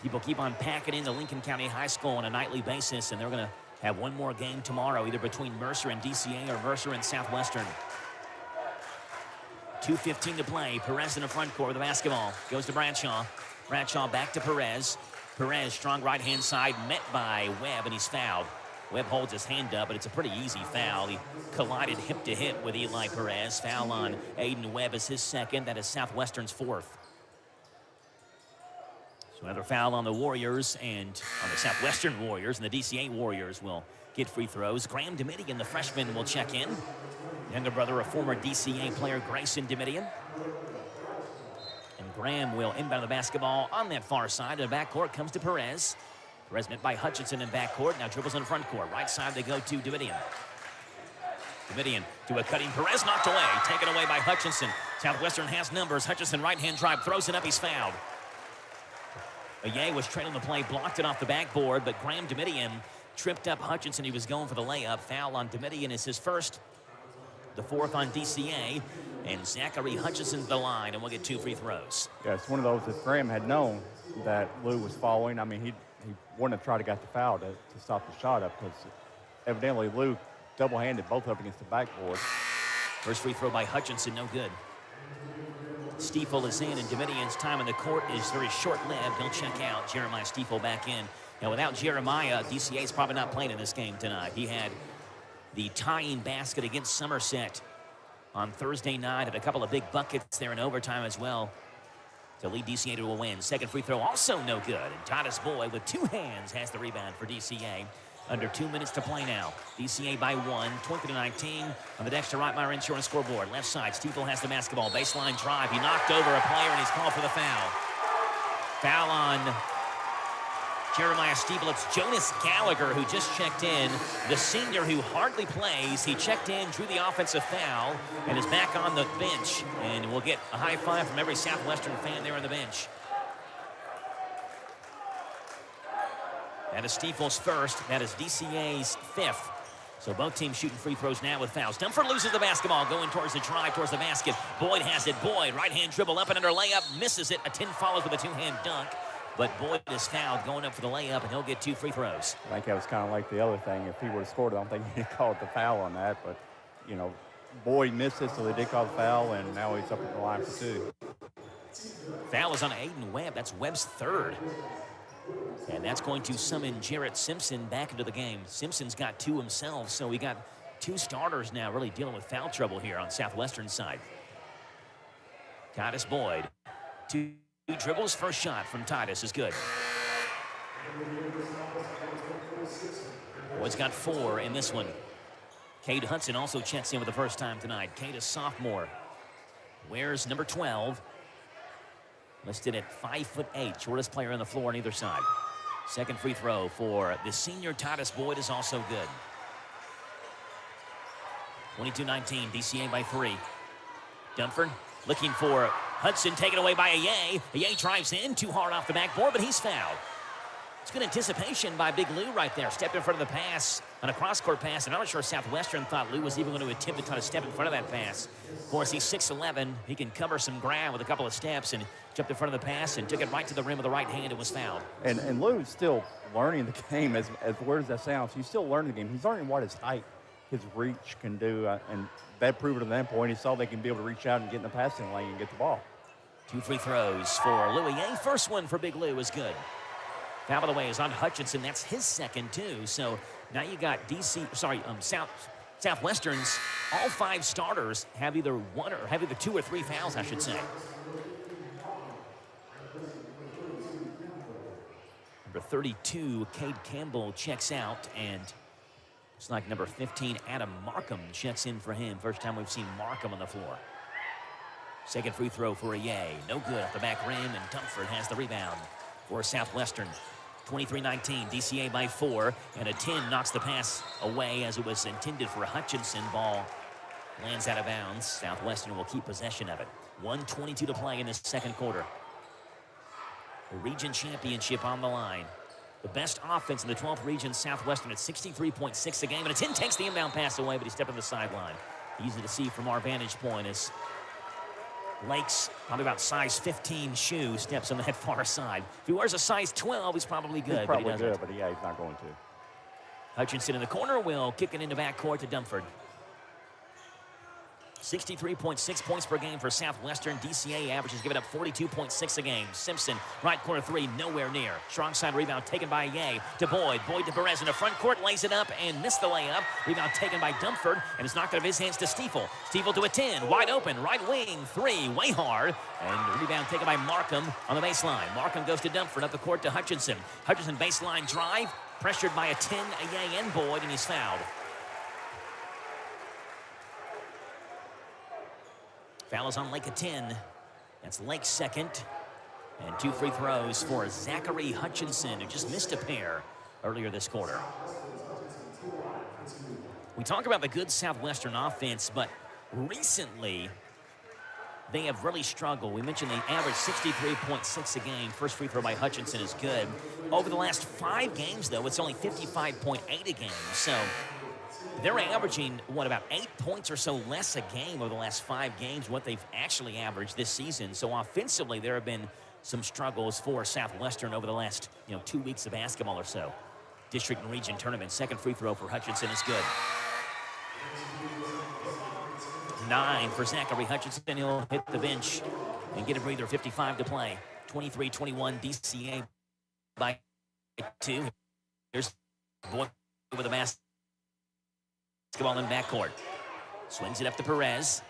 people keep on packing into Lincoln County High School on a nightly basis, and they're going to have one more game tomorrow, either between Mercer and DCA or Mercer and Southwestern. 2:15 to play. Perez in the front court with the basketball. Goes to Bradshaw. Bradshaw back to Perez. Perez, strong right-hand side, met by Webb, and he's fouled. Webb holds his hand up, but it's a pretty easy foul. He collided hip-to-hip with Eli Perez. Foul on Aiden Webb is his second. That is Southwestern's 4th. So another foul on the Warriors and on the Southwestern Warriors, and the DCA Warriors will get free throws. Graham Domitian, the freshman, will check in. Younger brother of former DCA player Grayson Domitian. And Graham will inbound the basketball on that far side. And the backcourt comes to Perez. Perez met by Hutchinson in backcourt. Now dribbles in the front court. Right side they go to Domitian. Domitian to a cutting Perez, knocked away. Taken away by Hutchinson. Southwestern has numbers. Hutchinson right-hand drive, throws it up. He's fouled. Ye was trailing the play, blocked it off the backboard, but Graham Domitian tripped up Hutchinson. He was going for the layup. Foul on Domitian is his first, the 4th on DCA, and Zachary Hutchinson's the line, and we'll get 2 free throws. Yeah, it's one of those, if Graham had known that Lou was following, I mean, he wouldn't have tried to get the foul to stop the shot up, because evidently Lou double-handed both up against the backboard. First free throw by Hutchinson, no good. Stiefel is in, and Domitian's time on the court is very short-lived. He'll check out. Jeremiah Stiefel back in. Now, without Jeremiah, DCA's probably not playing in this game tonight. He had the tying basket against Somerset on Thursday night, had a couple of big buckets there in overtime as well to lead DCA to a win. Second free throw also no good, and Titus Boyd with 2 hands has the rebound for DCA. Under 2 minutes to play now. DCA by 1, 20-19 on the Dexter Reitmeyer Insurance scoreboard. Left side, Stiefel has the basketball. Baseline drive. He knocked over a player, and he's called for the foul. Foul on Jeremiah Stiefel. It's Jonas Gallagher who just checked in. The senior who hardly plays. He checked in, drew the offensive foul, and is back on the bench. And we'll get a high five from every Southwestern fan there on the bench. That is Stiefel's first. That is DCA's 5th. So both teams shooting free throws now with fouls. Dunford loses the basketball, going towards the drive, towards the basket. Boyd has it. Boyd, right-hand dribble, up and under layup, misses it. A 10 follows with a 2-hand dunk. But Boyd is fouled, going up for the layup, and he'll get 2 free throws. I think that was kind of like the other thing. If he would have scored, I don't think he'd called the foul on that. But, you know, Boyd missed it, so they did call the foul, and now he's up at the line for 2. Foul is on Aiden Webb. That's Webb's 3rd. And that's going to summon Jarrett Simpson back into the game. Simpson's got 2 himself, so we got 2 starters now really dealing with foul trouble here on Southwestern side. Titus Boyd. 2 dribbles, first shot from Titus is good. Boyd's got 4 in this one. Cade Hudson also checks in for the first time tonight. Cade, a sophomore, wears number 12. Listed at 5'8", shortest player on the floor on either side. Second free throw for the senior Titus Boyd is also good. 22-19, DCA by 3. Dunford looking for Hudson, taken away by Aye. Aye drives in, too hard off the backboard, but he's fouled. It's good anticipation by Big Lou right there. Stepped in front of the pass on a cross-court pass, and I'm not sure Southwestern thought Lou was even going to attempt to try to step in front of that pass. Of course, he's 6'11". He can cover some ground with a couple of steps, and jumped in front of the pass and took it right to the rim with the right hand and was fouled. And Lou's still learning the game, as weird as that sounds. He's still learning the game. He's learning what his height his reach can do. And that proved it at that point. He saw they can be able to reach out and get in the passing lane and get the ball. 2 free throws for Louis A. First one for Big Lou is good. Foul, by the way, is on Hutchinson. That's his second, too. So now you got Southwestern's all 5 starters have either 2 or 3 fouls, I should say. Number 32, Cade Campbell checks out, and it's like number 15, Adam Markham checks in for him. First time we've seen Markham on the floor. Second free throw for Yay. No good off the back rim, and Dunford has the rebound for Southwestern. 23-19, DCA by 4, and a 10 knocks the pass away as it was intended for Hutchinson. Ball lands out of bounds. Southwestern will keep possession of it. 1:22 to play in this second quarter. The region championship on the line. The best offense in the 12th region, Southwestern at 63.6 a game, and a 10 takes the inbound pass away, but he stepped on the sideline. Easy to see from our vantage point as Lake's probably about size 15 shoe steps on that far side. If he wears a size 12, he's probably good. He's probably but he doesn't. good, but yeah, he's not going to. Hutchinson in the corner will kick it into backcourt to Dunford. 63.6 points per game for Southwestern. DCA averages giving up 42.6 a game. Simpson, right corner 3, nowhere near. Strong side rebound taken by Ye to Boyd. Boyd to Perez in the front court, lays it up and missed the layup. Rebound taken by Dunford, and it's knocked out of his hands to Stiefel. Stiefel to a 10, wide open, right wing, 3, way hard. And the rebound taken by Markham on the baseline. Markham goes to Dunford, up the court to Hutchinson. Hutchinson baseline drive, pressured by a 10, a Ye and Boyd, and he's fouled. Foul is on Lake at 10. That's Lake's second. And 2 free throws for Zachary Hutchinson, who just missed a pair earlier this quarter. We talk about the good Southwestern offense, but recently they have really struggled. We mentioned they average 63.6 a game. First free throw by Hutchinson is good. Over the last 5 games, though, it's only 55.8 a game. So they're averaging, about 8 points or so less a game over the last 5 games, what they've actually averaged this season. So offensively, there have been some struggles for Southwestern over the last, 2 weeks of basketball or so. District and region tournament. Second free throw for Hutchinson is good. 9 for Zachary Hutchinson. He'll hit the bench and get a breather. 55 to play. 23-21 DCA by 2. Here's Boyd with a basketball in backcourt. Swings it up to Perez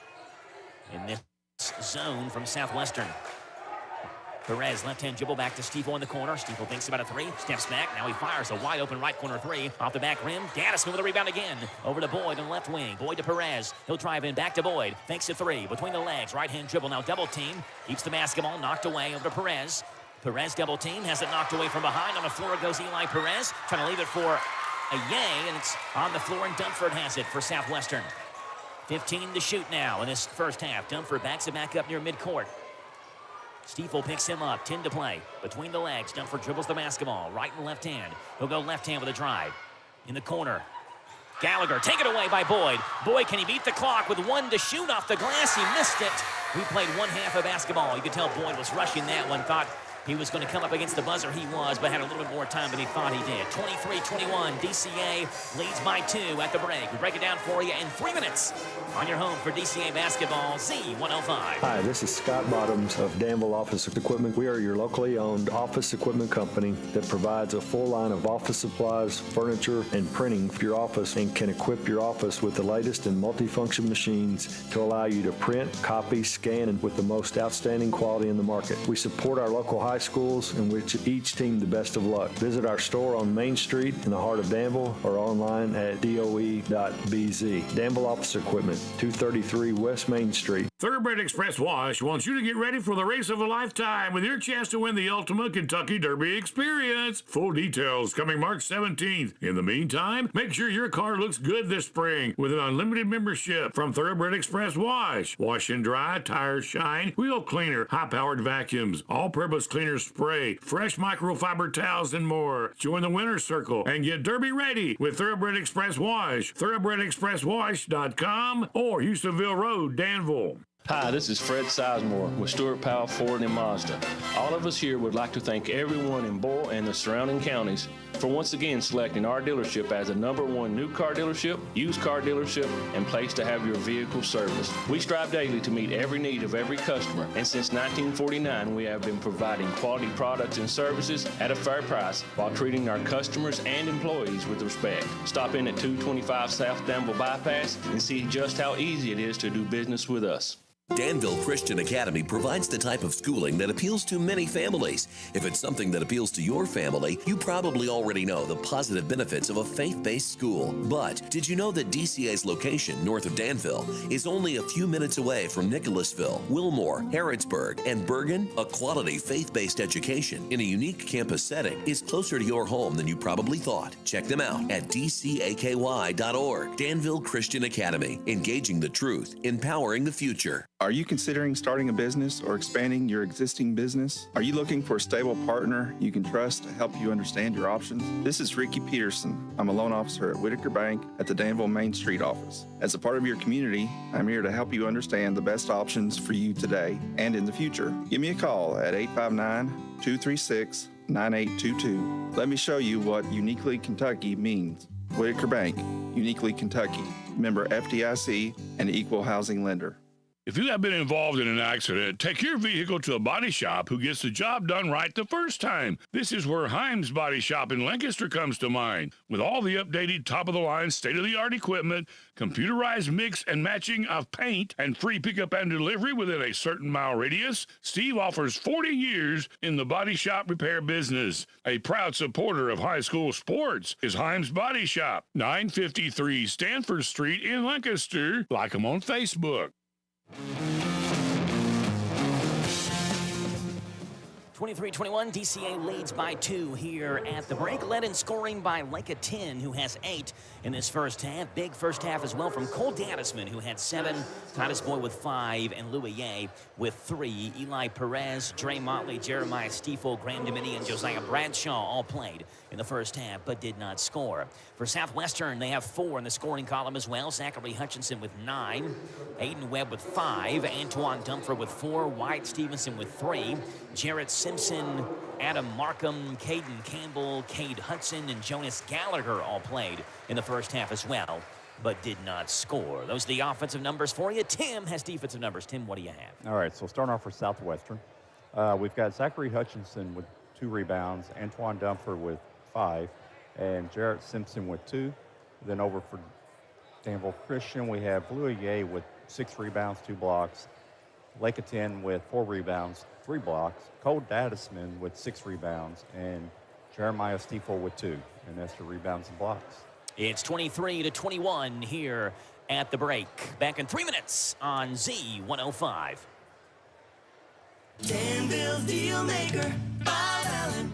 in this zone from Southwestern. Perez, left-hand dribble back to Stiefel in the corner. Stiefel thinks about a 3, steps back. Now he fires a wide-open right corner 3. Off the back rim, Gaddison with a rebound again. Over to Boyd on the left wing. Boyd to Perez. He'll drive in, back to Boyd. Fakes a 3, between the legs. Right-hand dribble, now double team. Keeps the basketball, knocked away over to Perez. Perez double team, has it knocked away from behind. On the floor goes Eli Perez, trying to leave it for a Ye, and it's on the floor, and Dunford has it for Southwestern. 15 to shoot now in this first half. Dunford backs it back up near midcourt. Stiefel picks him up, 10 to play. Between the legs, Dunford dribbles the basketball, right and left hand. He'll go left hand with a drive. In the corner, Gallagher, taken away by Boyd. Boyd, can he beat the clock with 1 to shoot off the glass? He missed it. We played 1 half of basketball. You could tell Boyd was rushing that one, thought he was going to come up against the buzzer. He was, but had a little bit more time than he thought he did. 23-21, DCA leads by 2 at the break. We break it down for you in 3 minutes on your home for DCA basketball, Z105. Hi, this is Scott Bottoms of Danville Office Equipment. We are your locally owned office equipment company that provides a full line of office supplies, furniture, and printing for your office, and can equip your office with the latest in multifunction machines to allow you to print, copy, scan, and with the most outstanding quality in the market. We support our local high schools and wish each team the best of luck. Visit our store on Main Street in the heart of Danville or online at doe.bz. Danville Office Equipment, 233 West Main Street. Thoroughbred Express Wash wants you to get ready for the race of a lifetime with your chance to win the Ultimate Kentucky Derby experience. Full details coming March 17th. In the meantime, make sure your car looks good this spring with an unlimited membership from Thoroughbred Express Wash. Wash and dry, tires shine, wheel cleaner, high-powered vacuums, all-purpose cleaner spray, fresh microfiber towels, and more. Join the winner's circle and get Derby ready with Thoroughbred Express Wash. ThoroughbredExpressWash.com or Houstonville Road, Danville. Hi, this is Fred Sizemore with Stuart Powell Ford and Mazda. All of us here would like to thank everyone in Boyle and the surrounding counties for once again selecting our dealership as the #1 new car dealership, used car dealership, and place to have your vehicle serviced. We strive daily to meet every need of every customer, and since 1949 we have been providing quality products and services at a fair price while treating our customers and employees with respect. Stop in at 225 South Danville Bypass and see just how easy it is to do business with us. Danville Christian Academy provides the type of schooling that appeals to many families. If it's something that appeals to your family, you probably already know the positive benefits of a faith-based school. But did you know that DCA's location north of Danville is only a few minutes away from Nicholasville, Wilmore, Harrodsburg, and Bergen? A quality faith-based education in a unique campus setting is closer to your home than you probably thought. Check them out at dcaky.org. Danville Christian Academy, engaging the truth, empowering the future. Are you considering starting a business or expanding your existing business? Are you looking for a stable partner you can trust to help you understand your options? This is Ricky Peterson. I'm a loan officer at Whitaker Bank at the Danville Main Street office. As a part of your community, I'm here to help you understand the best options for you today and in the future. Give me a call at 859-236-9822. Let me show you what Uniquely Kentucky means. Whitaker Bank, Uniquely Kentucky, member FDIC, and equal housing lender. If you have been involved in an accident, take your vehicle to a body shop who gets the job done right the first time. This is where Himes Body Shop in Lancaster comes to mind. With all the updated, top-of-the-line, state-of-the-art equipment, computerized mix and matching of paint, and free pickup and delivery within a certain mile radius, Steve offers 40 years in the body shop repair business. A proud supporter of high school sports is Himes Body Shop, 953 Stanford Street in Lancaster. Like them on Facebook. 23-21, DCA leads by 2 here at the break. Led in scoring by Lake-Atin, who has 8 in this first half. Big first half as well from Cole Dadisman, who had 7, Titus Boyd with 5, and Louis Ye with 3. Eli Perez, Dre Motley, Jeremiah Stiefel, Graham Domini, and Josiah Bradshaw all played in the first half, but did not score. For Southwestern, they have 4 in the scoring column as well. Zachary Hutchinson with 9, Aiden Webb with 5, Antoine Dumford with 4, Wyatt Stevenson with 3, Jarrett Simpson, Adam Markham, Caden Campbell, Cade Hudson, and Jonas Gallagher all played in the first half as well, but did not score. Those are the offensive numbers for you. Tim has defensive numbers. Tim, what do you have? All right, so starting off for Southwestern, we've got Zachary Hutchinson with 2 rebounds, Antoine Dumford with 5, and Jarrett Simpson with 2. Then over for Danville Christian, we have Louis Ye with 6 rebounds, 2 blocks, Lake-Atin with 4 rebounds, 3 blocks, Cole Dadisman with 6 rebounds, and Jeremiah Stiefel with 2, and that's the rebounds and blocks. It's 23-21 here at the break. Back in 3 minutes on Z105. Danville's Deal Maker, Bob Allen.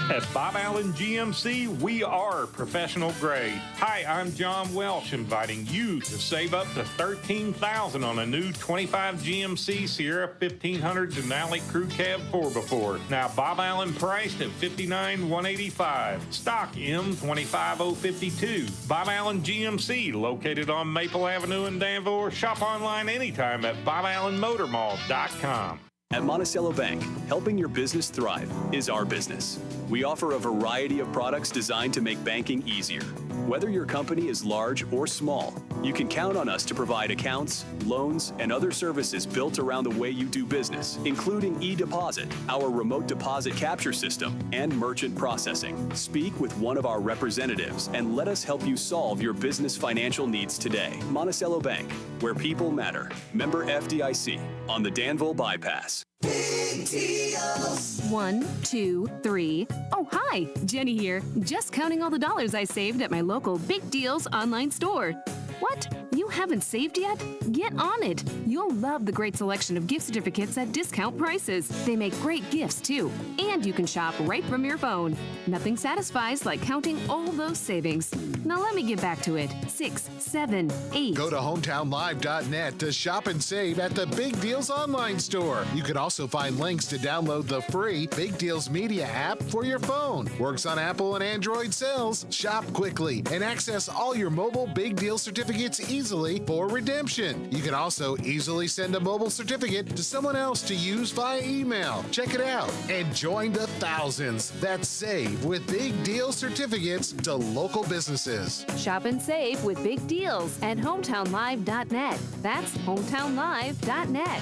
At Bob Allen GMC, we are professional grade. Hi, I'm John Welsh, inviting you to save up to $13,000 on a new 25 GMC Sierra 1500 Denali Crew Cab 4x4. Now, Bob Allen priced at $59,185. Stock M25052. Bob Allen GMC, located on Maple Avenue in Danville, or shop online anytime at BobAllenMotorMall.com. At Monticello Bank, helping your business thrive is our business. We offer a variety of products designed to make banking easier. Whether your company is large or small, you can count on us to provide accounts, loans, and other services built around the way you do business, including e-deposit, our remote deposit capture system, and merchant processing. Speak with one of our representatives and let us help you solve your business financial needs today. Monticello Bank, where people matter. Member FDIC on the Danville Bypass. Big deals. 1, 2, 3. Oh, hi, Jenny here. Just counting all the dollars I saved at my local Big Deals online store. What? You haven't saved yet? Get on it. You'll love the great selection of gift certificates at discount prices. They make great gifts, too. And you can shop right from your phone. Nothing satisfies like counting all those savings. Now let me get back to it. 6, 7, 8. Go to hometownlive.net to shop and save at the Big Deals online store. You can also find links to download the free Big Deals Media app for your phone. Works on Apple and Android cells. Shop quickly and access all your mobile Big Deal certificates easily easily for redemption. You can also easily send a mobile certificate to someone else to use via email. Check it out and join the thousands that save with big deal certificates to local businesses. Shop and save with big deals at hometownlive.net. That's hometownlive.net.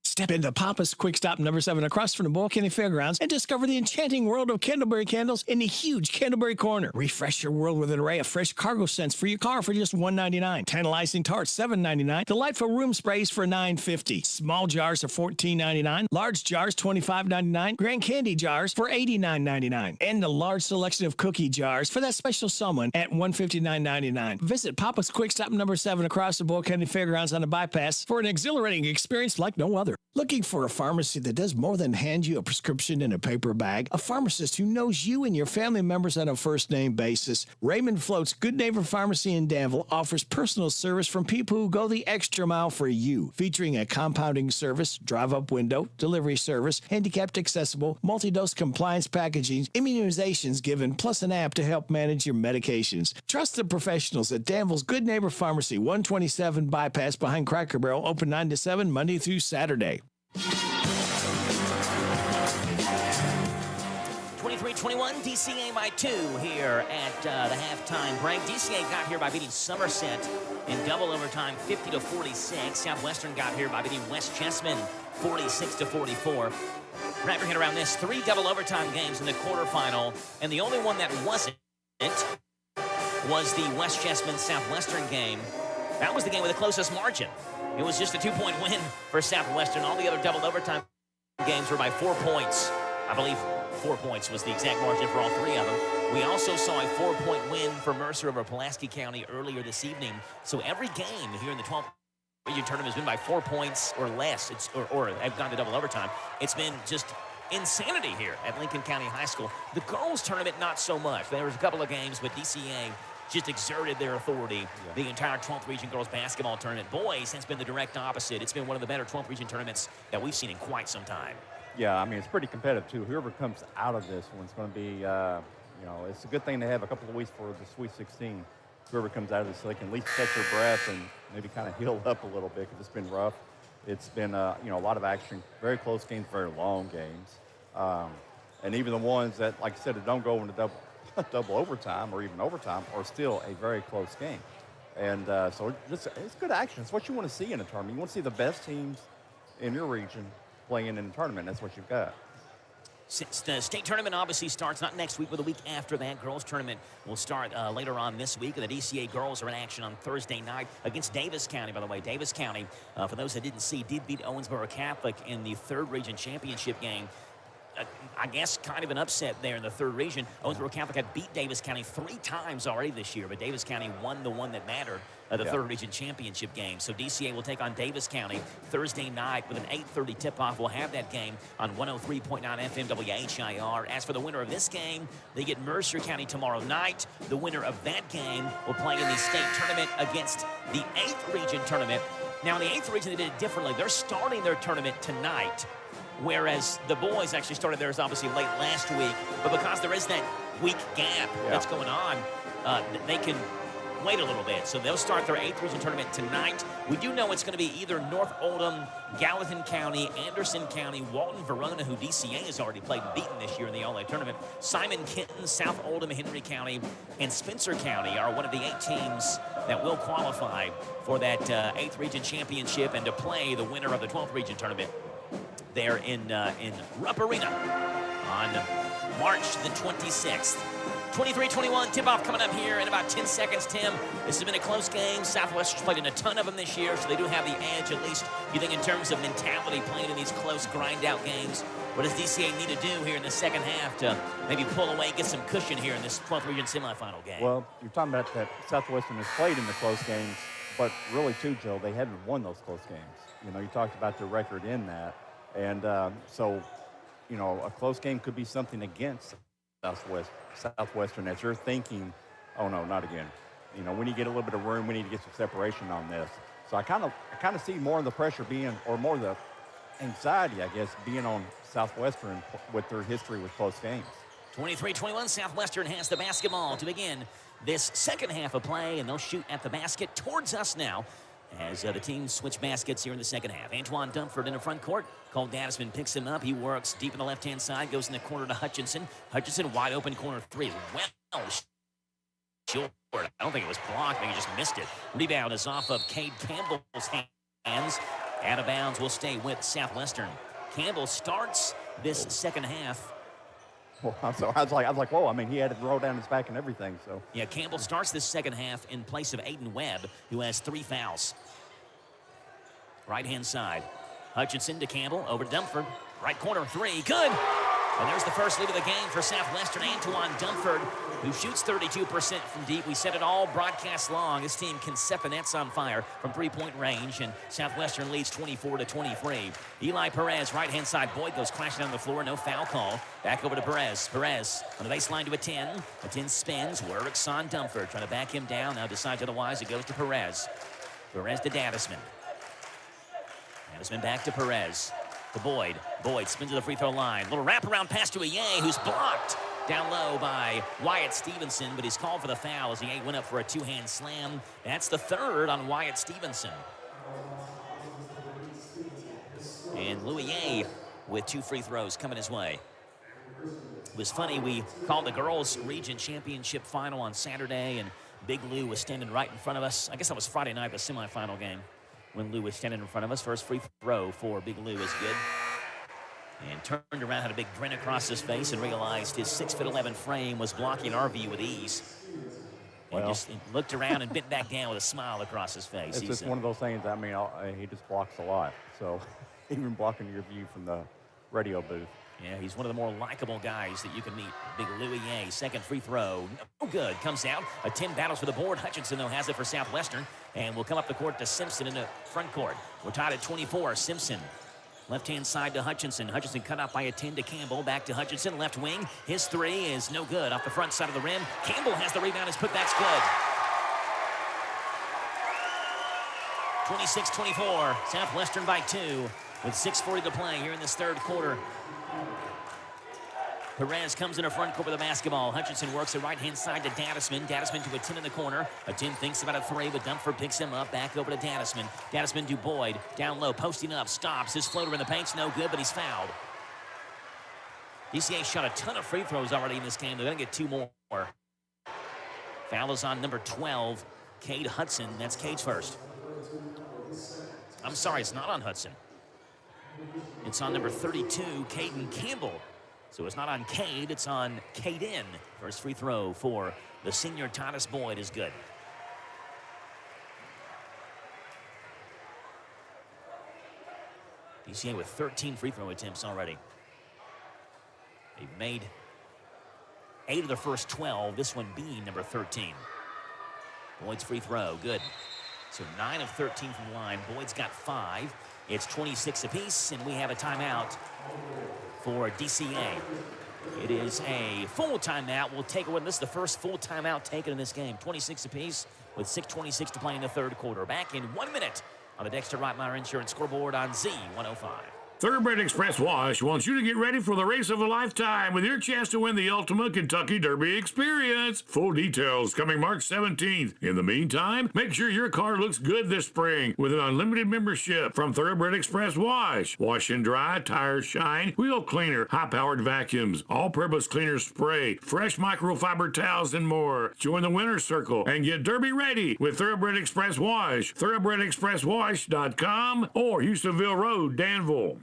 Step into Papa's Quick Stop number 7 across from the Boyle County Fairgrounds and discover the enchanting world of Candleberry candles in the huge Candleberry Corner. Refresh your world with an array of fresh cargo scents for your car for just $1.99. Tantalizing tarts, $7.99. Delightful room sprays for $9.50. Small jars are $14.99. Large jars, $25.99. Grand candy jars for $89.99. And a large selection of cookie jars for that special someone at $159.99. Visit Papa's Quick Stop number 7 across the Boyle County Fairgrounds on the bypass for an exhilarating experience like no other. Looking for a pharmacy that does more than hand you a prescription in a paper bag? A pharmacist who knows you and your family members on a first-name basis. Raymond Float's Good Neighbor Pharmacy in Danville offers personal service from people who go the extra mile for you, featuring a compounding service, drive-up window, delivery service, handicapped accessible, multi-dose compliance packaging, immunizations given, plus an app to help manage your medications. Trust the professionals at Danville's Good Neighbor Pharmacy, 127 Bypass behind Cracker Barrel, open 9 to 7, Monday through Saturday. 23-21, DCA by 2 here at the halftime break. DCA got here by beating Somerset in double overtime, 50-46. Southwestern got here by beating West Chessman, 46-44. Wrap your head around this. 3 double overtime games in the quarterfinal, and the only one that wasn't was the West Chessman Southwestern game. That was the game with the closest margin. It was just a 2-point win for Southwestern. All the other double overtime games were by 4 points. I believe 4 points was the exact margin for all 3 of them. We also saw a 4-point win for Mercer over Pulaski County earlier this evening. So every game here in the 12th region tournament has been by 4 points or less, or have gone to double overtime. It's been just insanity here at Lincoln County High School. The girls tournament, not so much. There was a couple of games, but DCA just exerted their authority. The entire 12th region girls basketball tournament. Boys has been the direct opposite. It's been one of the better 12th region tournaments that we've seen in quite some time. Yeah, I mean, it's pretty competitive, too. Whoever comes out of this one's going to be, it's a good thing to have a couple of weeks for the Sweet 16. Whoever comes out of this, so they can at least catch their breath and maybe kind of heal up a little bit because it's been rough. It's been, a lot of action, very close games, very long games. And even the ones that, like I said, that don't go into double overtime or even overtime are still a very close game. And so it's good action. It's what you want to see in a tournament. You want to see the best teams in your region playing in a tournament. That's what you've got. Since the state tournament obviously starts not next week, but the week after that, girls tournament will start later on this week. And the DCA girls are in action on Thursday night against Davis County, by the way. Davis County, for those that didn't see, did beat Owensboro Catholic in the 3rd region championship game. I guess kind of an upset there in the 3rd region. Owensboro Catholic had beat Davis County 3 times already this year, but Davis County won the one that mattered, the 3rd region championship game. So DCA will take on Davis County Thursday night with an 8:30 tip-off. We'll have that game on 103.9 FM WHIR. As for the winner of this game, they get Mercer County tomorrow night. The winner of that game will play in the state tournament against the 8th region tournament. Now, in the 8th region, they did it differently. They're starting their tournament tonight, whereas the boys actually started theirs obviously late last week. But because there is that week gap that's going on, they can wait a little bit. So they'll start their 8th region tournament tonight. We do know it's going to be either North Oldham, Gallatin County, Anderson County, Walton, Verona, who DCA has already played and beaten this year in the All-A tournament. Simon Kenton, South Oldham, Henry County, and Spencer County are one of the 8 teams that will qualify for that 8th region championship and to play the winner of the 12th region tournament there in Rupp Arena on March the 26th. 23-21, tip-off coming up here in about 10 seconds, Tim. This has been a close game. Southwestern's played in a ton of them this year, so they do have the edge, at least you think in terms of mentality, playing in these close grind-out games. What does DCA need to do here in the second half to maybe pull away, get some cushion here in this 12th region semifinal game? Well, you're talking about that Southwestern has played in the close games, but really, too, Joe, they haven't won those close games. You talked about their record in that. And so, a close game could be something against Southwestern as you're thinking, oh, no, not again. We need to get a little bit of room. We need to get some separation on this. So I kind of see more of the pressure being, or more of the anxiety, I guess, being on Southwestern with their history with close games. 23-21, Southwestern has the basketball to begin this second half of play, and they'll shoot at the basket towards us now as the teams switch baskets here in the second half. Antoine Dumford in the front court. Cole Dadisman picks him up. He works deep in the left-hand side, goes in the corner to Hutchinson. Hutchinson wide open corner three. Well short. I don't think it was blocked. I think he just missed it. Rebound is off of Cade Campbell's hands. Out of bounds will stay with Southwestern. Campbell starts this second half. Well, I was like, whoa, I mean, he had to roll down his back and everything, so. Yeah, Campbell starts this second half in place of Aiden Webb, who has 3 fouls. Right-hand side. Hutchinson to Campbell, over to Dumford. Right corner, 3, good! And there's the first lead of the game for Southwestern. Antoine Dumford, who shoots 32% from deep. We said it all broadcast long. This team can set the nets on fire from three-point range, and Southwestern leads 24-23. Eli Perez, right-hand side. Boyd goes crashing on the floor. No foul call. Back over to Perez. Perez on the baseline to a 10. A 10 spins. Works on Dumford. Trying to back him down. Now decides otherwise. It goes to Perez. Perez to Dadisman. Dadisman back to Perez. To Boyd. Boyd spins to the free throw line. Little wraparound pass to Aye, who's blocked down low by Wyatt Stevenson, but he's called for the foul as Aye went up for a two-hand slam. That's the third on Wyatt Stevenson. And Louis Aye with 2 free throws coming his way. It was funny, we called the girls' region championship final on Saturday, and Big Lou was standing right in front of us. I guess that was Friday night, the semifinal game, when Lou was standing in front of us. First free throw for Big Lou is good. And turned around, had a big grin across his face, and realized his 6'11" frame was blocking our view with ease. And just looked around and bent back down with a smile across his face. It's just one of those things, I mean, he just blocks a lot. So even blocking your view from the radio booth. Yeah, he's one of the more likable guys that you can meet. Big Louis Aye, second free throw. No good. Comes out. A 10 battles for the board. Hutchinson, though, has it for Southwestern. And will come up the court to Simpson in the front court. We're tied at 24. Simpson. Left-hand side to Hutchinson. Hutchinson cut off by a 10 to Campbell. Back to Hutchinson. Left wing. His 3 is no good. Off the front side of the rim. Campbell has the rebound. His putback's good. 26-24. Southwestern by 2 with 6:40 to play here in this third quarter. Perez comes in the front court with the basketball. Hutchinson works the right-hand side to Dadisman. Dadisman to a 10 in the corner. A 10 thinks about a 3, but Dumford picks him up. Back over to Dadisman. Dadisman to Boyd. Down low, posting up, stops. His floater in the paint's no good, but he's fouled. DCA shot a ton of free throws already in this game. They're going to get 2 more. Foul is on number 12, Cade Hudson. That's Cade's first. I'm sorry, it's not on Hudson. It's on number 32, Caden Campbell. So it's not on Cade, it's on Caden. First free throw for the senior Titus Boyd is good. DCA with 13 free throw attempts already. They've made 8 of the first 12, this one being number 13. Boyd's free throw, good. So 9 of 13 from the line. Boyd's got 5. It's 26 apiece, and we have a timeout for DCA. It is a full timeout. We'll take it. This is the first full timeout taken in this game. 26 apiece with 6:26 to play in the third quarter. Back in 1 minute on the Dexter Reitmeyer Insurance scoreboard on Z105. Thoroughbred Express Wash wants you to get ready for the race of a lifetime with your chance to win the ultimate Kentucky Derby experience. Full details coming March 17th. In the meantime, make sure your car looks good this spring with an unlimited membership from Thoroughbred Express Wash. Wash and dry, tires shine, wheel cleaner, high-powered vacuums, all-purpose cleaner spray, fresh microfiber towels, and more. Join the winner's circle and get Derby ready with Thoroughbred Express Wash. ThoroughbredExpressWash.com or Houstonville Road, Danville.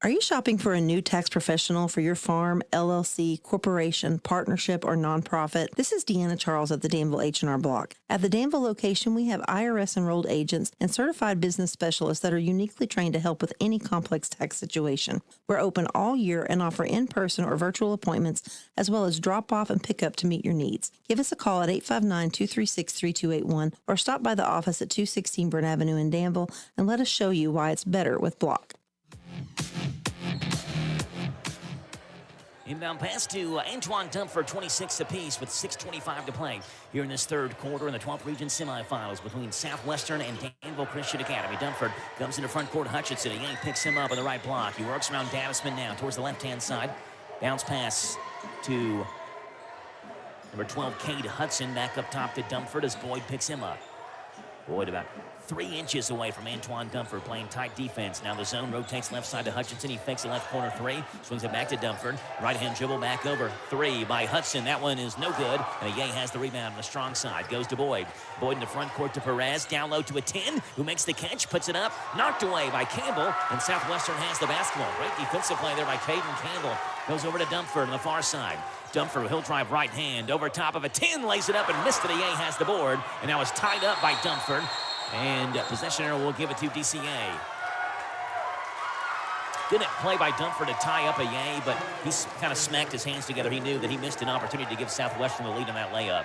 Are you shopping for a new tax professional for your farm, LLC, corporation, partnership, or nonprofit? This is Deanna Charles at the Danville H&R Block. At the Danville location, we have IRS-enrolled agents and certified business specialists that are uniquely trained to help with any complex tax situation. We're open all year and offer in-person or virtual appointments, as well as drop-off and pick-up to meet your needs. Give us a call at 859-236-3281 or stop by the office at 216 Burn Avenue in Danville and let us show you why it's better with Block. Inbound pass to Antoine Dumford, 26 apiece with 6:25 to play here in this third quarter in the 12th region semifinals between Southwestern and Danville Christian Academy. Dumford comes into front court. Hutchinson, Yang picks him up on the right block. He works around Dadisman now towards the left-hand side. Bounce pass to number 12, Cade Hudson, back up top to Dumford as Boyd picks him up. Boyd about 3 inches away from Antoine Dumford, playing tight defense. Now the zone rotates left side to Hutchinson. He fakes the left corner 3, swings it back to Dumford. Right-hand dribble back over 3 by Hudson. That one is no good. And Ye has the rebound on the strong side. Goes to Boyd. Boyd in the front court to Perez. Down low to a 10, who makes the catch, puts it up. Knocked away by Campbell. And Southwestern has the basketball. Great defensive play there by Caden Campbell. Goes over to Dumford on the far side. Dumford, he'll drive right hand over top of a 10, lays it up and missed it. Ye has the board. And now it's tied up by Dumford. And possession error will give it to DCA. Didn't play by Dumford to tie up a Ye, but he kind of smacked his hands together. He knew that he missed an opportunity to give Southwestern the lead on that layup.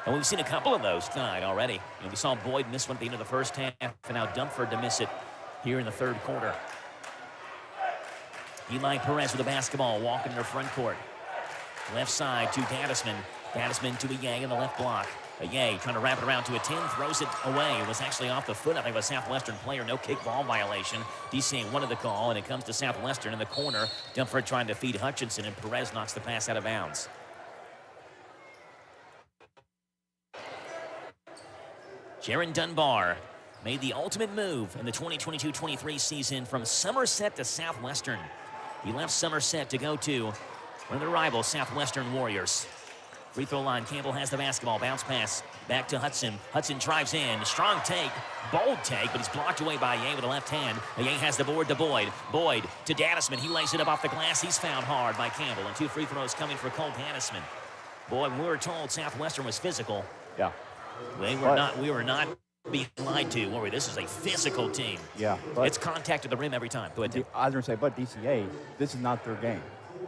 And we've seen a couple of those tonight already. We saw Boyd miss one at the end of the first half, and now Dumford to miss it here in the third quarter. Eli Perez with the basketball, walking in the front court. Left side to Dadisman. Dadisman to a Ye in the left block. A Ye trying to wrap it around to a 10, throws it away. It was actually off the foot, I think, of a Southwestern player. No kick ball violation. DCA wanted the call, and it comes to Southwestern in the corner. Dumford trying to feed Hutchinson, and Perez knocks the pass out of bounds. Jaron Dunbar made the ultimate move in the 2022-23 season from Somerset to Southwestern. He left Somerset to go to one of the rival Southwestern Warriors. Free throw line, Campbell has the basketball. Bounce pass back to Hudson. Hudson drives in. Strong take. Bold take, but he's blocked away by Ye with the left hand. Ye has the board to Boyd. Boyd to Dadisman. He lays it up off the glass. He's fouled hard by Campbell. And 2 free throws coming for Cole Dadisman. Boy, we were told Southwestern was physical. Yeah. We were not being lied to, were we? This is a physical team. Yeah. It's contact to the rim every time. Go ahead, Tim. I was going to say, but DCA, this is not their game.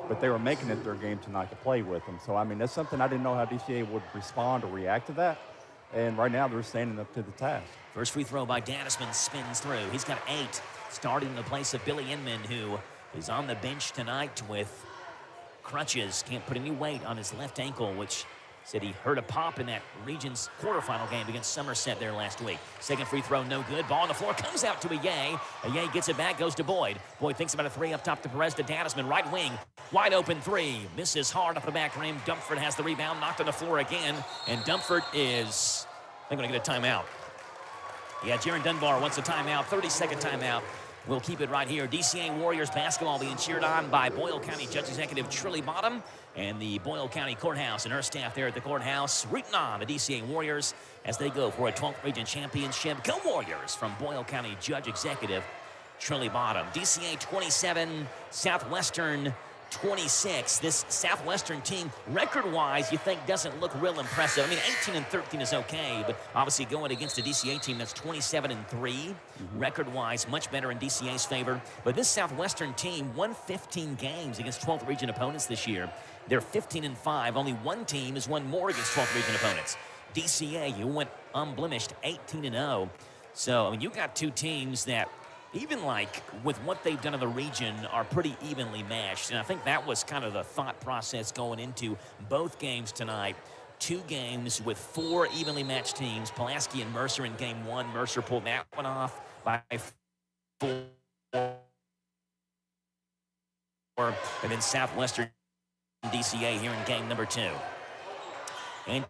But they were making it their game tonight to play with them. So, I mean, that's something I didn't know how DCA would respond or react to that. And right now they're standing up to the task. First free throw by Dadisman spins through. He's got 8, starting in the place of Billy Inman, who is on the bench tonight with crutches. Can't put any weight on his left ankle, which said he heard a pop in that region's quarterfinal game against Somerset there last week. Second free throw, no good. Ball on the floor, comes out to a Ye. A Ye gets it back, goes to Boyd. Boyd thinks about a 3 up top to Perez to Dadisman. Right wing, wide open 3. Misses hard off the back rim. Dumford has the rebound, knocked on the floor again. And Dumford is, I think, going to get a timeout. Yeah, Jaron Dunbar wants a timeout, 30-second timeout. We'll keep it right here. DCA Warriors basketball being cheered on by Boyle County Judge Executive Trilly Bottom and the Boyle County Courthouse and her staff there at the courthouse, rooting on the DCA Warriors as they go for a 12th region championship. Go Warriors from Boyle County Judge Executive Trilly Bottom. DCA 27, Southwestern 26. This Southwestern team, record-wise, you think doesn't look real impressive. I mean, 18-13 is okay, but obviously going against a DCA team that's 27-3, record-wise, much better in DCA's favor. But this Southwestern team won 15 games against 12th region opponents this year. They're 15-5. Only one team has won more against 12th region opponents. DCA, you went unblemished 18-0. So, I mean, you got two teams that, even like with what they've done in the region, are pretty evenly matched. And I think that was kind of the thought process going into both games tonight. 2 games with 4 evenly matched teams. Pulaski and Mercer in game 1. Mercer pulled that one off by 4. And then Southwestern DCA here in game number 2. And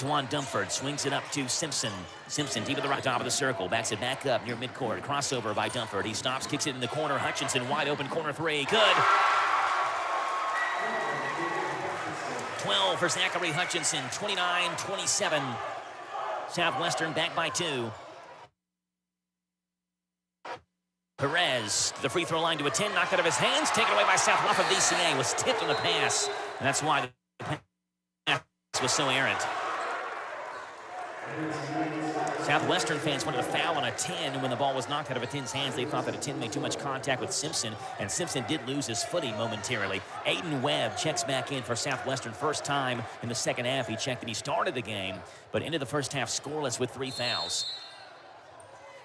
Antoine Dumford swings it up to Simpson. Simpson deep at the right top of the circle. Backs it back up near midcourt. Crossover by Dumford. He stops, kicks it in the corner. Hutchinson wide open corner 3. Good. 12 for Zachary Hutchinson. 29-27. Southwestern back by 2. Perez, the free throw line to a 10. Knocked out of his hands. Taken away by South off of DCA. Was tipped on the pass. And that's why the pass was so errant. Southwestern fans wanted a foul on a 10, and when the ball was knocked out of a 10's hands, they thought that a 10 made too much contact with Simpson, and Simpson did lose his footing momentarily. Aiden Webb checks back in for Southwestern. First time in the second half he checked, and he started the game, but ended the first half scoreless with 3 fouls.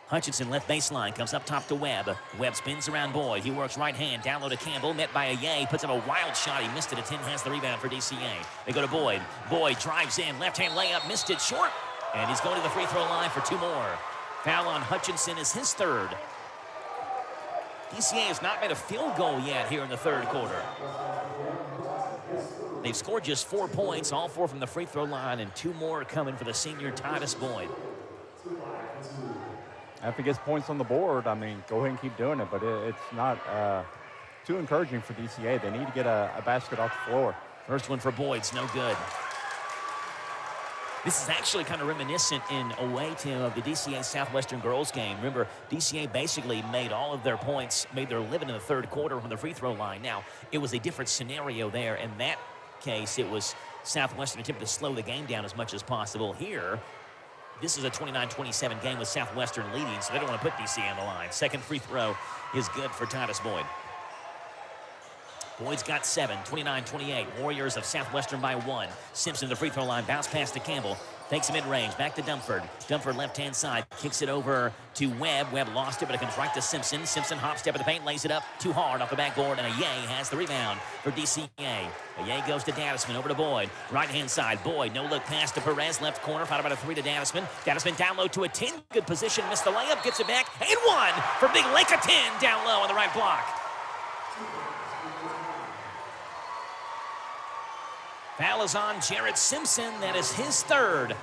Hutchinson left baseline, comes up top to Webb. Webb spins around Boyd. He works right hand, down low to Campbell, met by a Ye, puts up a wild shot. He missed it. A 10 has the rebound for DCA. They go to Boyd. Boyd drives in, left-hand layup, missed it short. And he's going to the free throw line for 2 more. Foul on Hutchinson is his 3rd. DCA has not made a field goal yet here in the 3rd quarter. They've scored just 4 points, all 4 from the free throw line, and 2 more coming for the senior Titus Boyd. If he gets points on the board, I mean, go ahead and keep doing it, but it's not too encouraging for DCA. They need to get a basket off the floor. First one for Boyd's no good. This is actually kind of reminiscent in a way, Tim, of the DCA Southwestern girls game. Remember, DCA basically made all of their points, made their living in the third quarter from the free throw line. Now, it was a different scenario there. In that case, it was Southwestern attempting to slow the game down as much as possible. Here, this is a 29-27 game with Southwestern leading, so they don't want to put DCA on the line. Second free throw is good for Titus Boyd. Boyd's got 7, 29-28. Warriors of Southwestern by 1. Simpson, the free throw line, bounce pass to Campbell. Takes a mid-range, back to Dumford. Dumford left-hand side, kicks it over to Webb. Webb lost it, but it comes right to Simpson. Simpson hop step of the paint, lays it up too hard off the backboard, and Ayay has the rebound for DCA. Ayay goes to Dadisman, over to Boyd. Right-hand side, Boyd, no-look pass to Perez, left corner, followed by a 3 to Dadisman. Dadisman down low to a 10, good position, missed the layup, gets it back, and 1 for Big Lake, a 10 down low on the right block. Foul is on Jared Simpson. That is his third.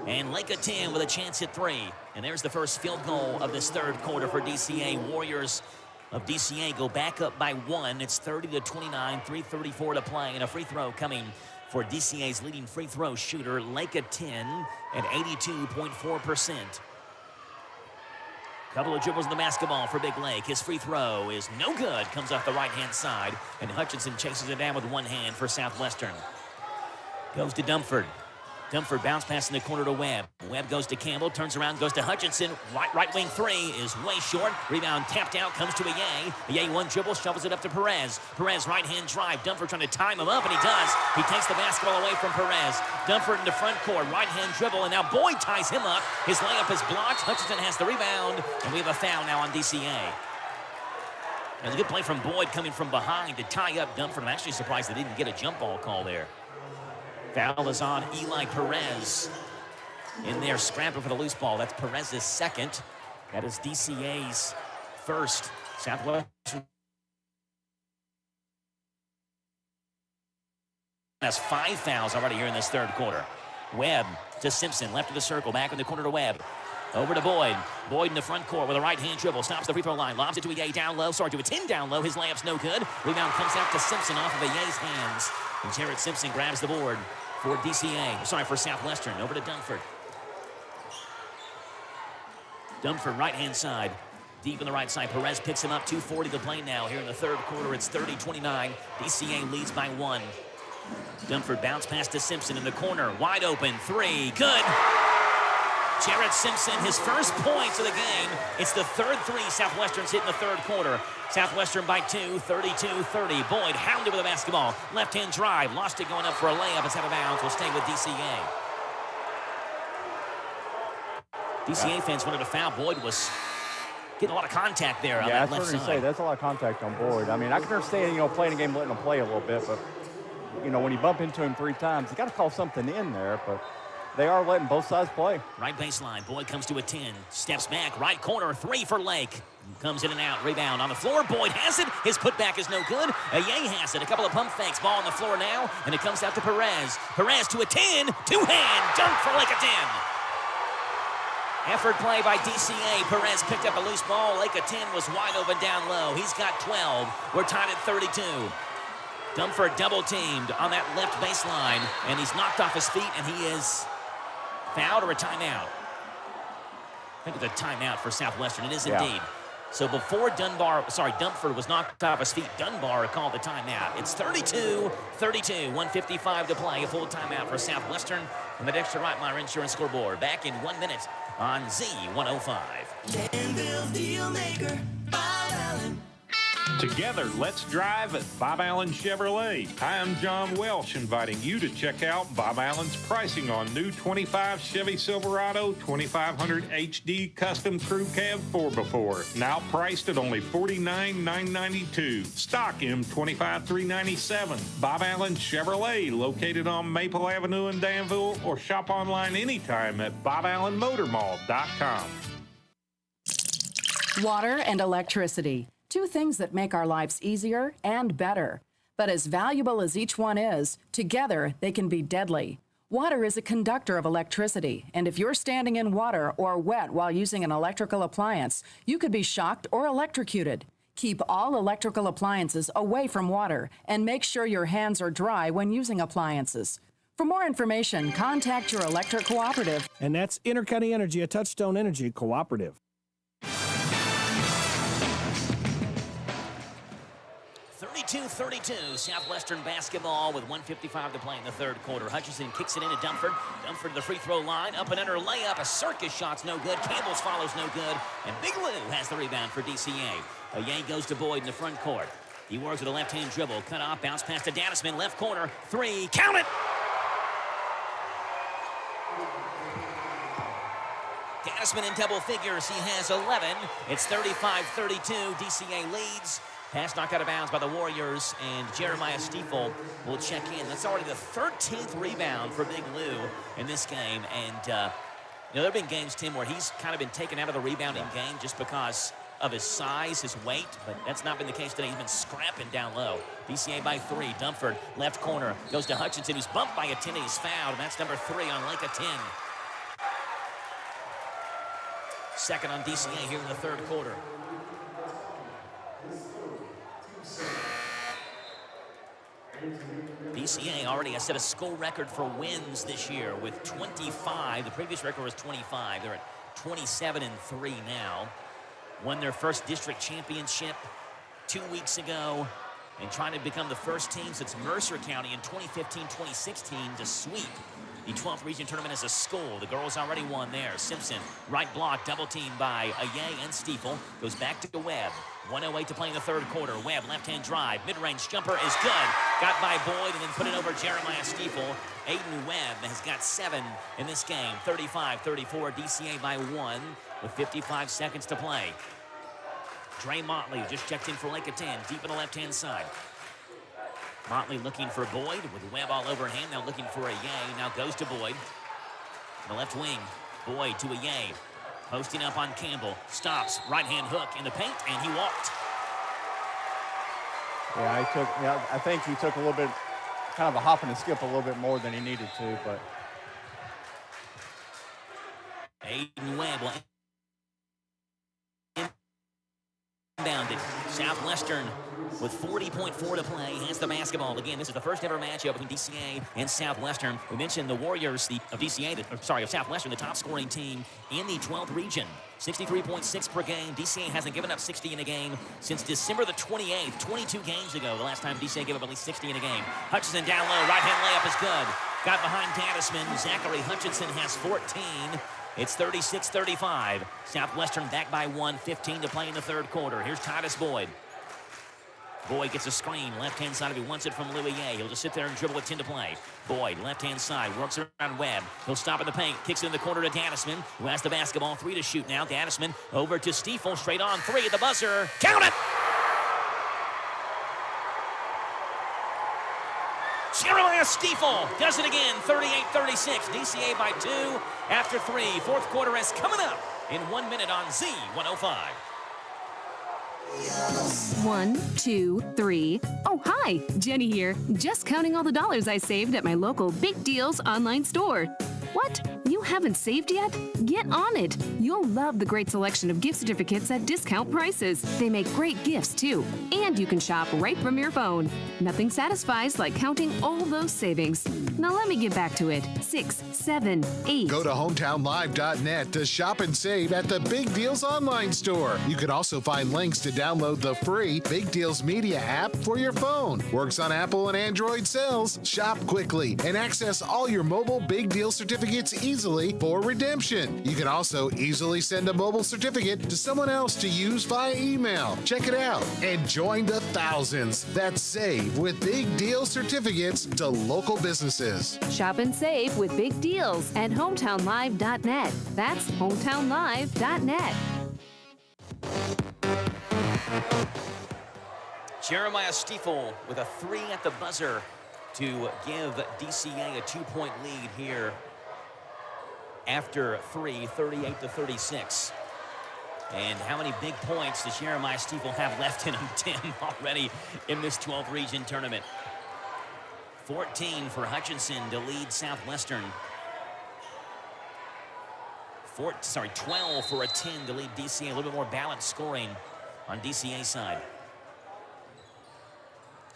And Lake a 10 with a chance at 3. And there's the first field goal of this third quarter for DCA. Warriors of DCA go back up by 1. It's 30-29, 3:34 to play. And a free throw coming for DCA's leading free throw shooter, Lake a 10 at 82.4%. Couple of dribbles in the basketball for Big Lake. His free throw is no good. Comes off the right-hand side. And Hutchinson chases it down with one hand for Southwestern. Goes to Dumford. Dumford bounce pass in the corner to Webb. Webb goes to Campbell, turns around, goes to Hutchinson. Right wing 3 is way short. Rebound tapped out, comes to Ayay. Ayay one dribble, shovels it up to Perez. Perez right-hand drive. Dumford trying to time him up, and he does. He takes the basketball away from Perez. Dumford in the front court, right-hand dribble, and now Boyd ties him up. His layup is blocked. Hutchinson has the rebound, and we have a foul now on DCA. It was a good play from Boyd coming from behind to tie up Dumford. I'm actually surprised they didn't get a jump ball call there. Foul is on Eli Perez in there, scrapping for the loose ball. That's Perez's second. That is DCA's first. Southwestern has 5 fouls already here in this third quarter. Webb to Simpson, left of the circle, back in the corner to Webb. Over to Boyd. Boyd in the front court with a right-hand dribble. Stops the free throw line. Lobs it to Ayay down low. Sorry, to a 10 down low. His layup's no good. Rebound comes out to Simpson off of Ayay's hands. And Jared Simpson grabs the board for DCA. Sorry, for Southwestern. Over to Dumford. Dumford, right-hand side. Deep in the right side. Perez picks him up. 2:40 to play now. Here in the third quarter, it's 30-29. DCA leads by 1. Dumford bounce pass to Simpson in the corner. Wide open. 3. Good. Jared Simpson, his first points of the game. It's the third 3 Southwestern's hit in the third quarter. Southwestern by 2, 32-30. Boyd hounded with the basketball. Left-hand drive. Lost it going up for a layup. It's out of bounds. Will stay with DCA. DCA fans wanted a foul. Boyd was getting a lot of contact there on that left side. Say, that's a lot of contact on Boyd. I mean, I can understand, playing a game, letting him play a little bit, but, when you bump into him 3 times, you got to call something in there, but they are letting both sides play. Right baseline. Boyd comes to a 10. Steps back. Right corner. 3 for Lake. Comes in and out. Rebound on the floor. Boyd has it. His putback is no good. Ayay has it. A couple of pump fakes. Ball on the floor now. And it comes out to Perez. Perez to a 10. Two-hand dunk for Lake a 10. Effort play by DCA. Perez picked up a loose ball. Lake a 10 was wide open down low. He's got 12. We're tied at 32. Dumford double-teamed on that left baseline. And he's knocked off his feet, and he is fouled or a timeout. I think it's a timeout for Southwestern. It is indeed. So before Dumford was knocked off his feet, Dunbar called the timeout. It's 32-32, 1:55 to play. A full timeout for Southwestern on the Dexter Reitmeyer Insurance scoreboard. Back in 1 minute on Z105. Danville's Deal Maker, Bob Allen. Together, let's drive at Bob Allen Chevrolet. Hi, I'm John Welsh, inviting you to check out Bob Allen's pricing on new 25 Chevy Silverado 2500 HD Custom Crew Cab 4x4. Now priced at only $49,992. Stock M25 $397. Bob Allen Chevrolet, located on Maple Avenue in Danville, or shop online anytime at BobAllenMotorMall.com. Water and electricity. 2 things that make our lives easier and better. But as valuable as each one is, together they can be deadly. Water is a conductor of electricity, and if you're standing in water or wet while using an electrical appliance, you could be shocked or electrocuted. Keep all electrical appliances away from water and make sure your hands are dry when using appliances. For more information, contact your electric cooperative. And that's Intercounty Energy, a Touchstone Energy cooperative. 32-32, Southwestern basketball with 1:55 to play in the third quarter. Hutchinson kicks it into Dumford. Dumford to the free throw line. Up and under layup. A circus shot's no good. Campbell's follows no good. And Big Lou has the rebound for DCA. Ye goes to Boyd in the front court. He works with a left-hand dribble. Cut off. Bounce pass to Danisman. Left corner. Three. Count it! Danisman in double figures. He has 11. It's 35-32. DCA leads. Pass knocked out of bounds by the Warriors, and Jeremiah Stiefel will check in. That's already the 13th rebound for Big Lou in this game. And, there have been games, Tim, where he's kind of been taken out of the rebounding game just because of his size, his weight, but that's not been the case today. He's been scrapping down low. DCA by 3. Dumford, left corner, goes to Hutchinson, who's bumped by a 10, and he's fouled, and that's number 3 on Lake of 10. Second on DCA here in the third quarter. DCA already has set a school record for wins this year with 25. The previous record was 25. They're at 27-3 now. Won their first district championship 2 weeks ago and trying to become the first team since Mercer County in 2015-2016 to sweep the 12th region tournament as a school. The girls already won there. Simpson, right block, double teamed by Aye and Stiefel. Goes back to Webb. 1:08 to play in the third quarter. Webb, left-hand drive. Mid-range jumper is good. Got by Boyd and then put it over Jeremiah Stiefel. Aiden Webb has got 7 in this game. 35-34, DCA by 1 with 55 seconds to play. Dre Motley just checked in for Lake of 10, deep on the left-hand side. Motley looking for Boyd with Webb all over him. Now looking for Aye. Now goes to Boyd. The left wing. Boyd to Aye. Posting up on Campbell. Stops. Right-hand hook in the paint, and he walked. I think he took a little bit, kind of a hop and a skip a little bit more than he needed to, but. Aiden Webb will inbound it. Southwestern with 40.4 to play has the basketball. Again, this is the first ever matchup between DCA and Southwestern. We mentioned the Warriors of Southwestern, the top scoring team in the 12th region. 63.6 per game. DCA hasn't given up 60 in a game since December the 28th, 22 games ago. The last time DCA gave up at least 60 in a game. Hutchinson down low, right-hand layup is good. Got behind Danisman. Zachary Hutchinson has 14. It's 36-35. Southwestern back by 1, 15 to play in the third quarter. Here's Titus Boyd. Boyd gets a screen, left-hand side if he wants it from Louis Ye. He'll just sit there and dribble with 10 to play. Boyd, left-hand side, works around Webb. He'll stop in the paint, kicks it in the corner to Danisman, who has the basketball. 3 to shoot now. Danisman over to Stiefel, straight on 3 at the buzzer. Count it! Jeremiah Stiefel does it again, 38-36. DCA by 2 after 3. Fourth quarter is coming up in 1 minute on Z105. 1, 2, 3. Oh, hi, Jenny here. Just counting all the dollars I saved at my local Big Deals online store. What? You haven't saved yet? Get on it. You'll love the great selection of gift certificates at discount prices. They make great gifts, too. And you can shop right from your phone. Nothing satisfies like counting all those savings. Now let me get back to it. 6, 7, 8. Go to hometownlive.net to shop and save at the Big Deals online store. You can also find links to download the free Big Deals Media app for your phone. Works on Apple and Android cells. Shop quickly and access all your mobile Big Deal certificates easily for redemption. You can also easily send a mobile certificate to someone else to use via email. Check it out and join the thousands that save with Big Deal certificates to local businesses. Shop and save with Big Deals at hometownlive.net. That's hometownlive.net. Jeremiah Stiefel with a 3 at the buzzer to give DCA a 2-point lead here after 3, 38-36. And how many big points does Jeremiah Stiefel have left in him, Tim, already in this 12th region tournament? 14 for Hutchinson to lead Southwestern. 12 for a 10 to lead DCA. A little bit more balanced scoring on DCA side.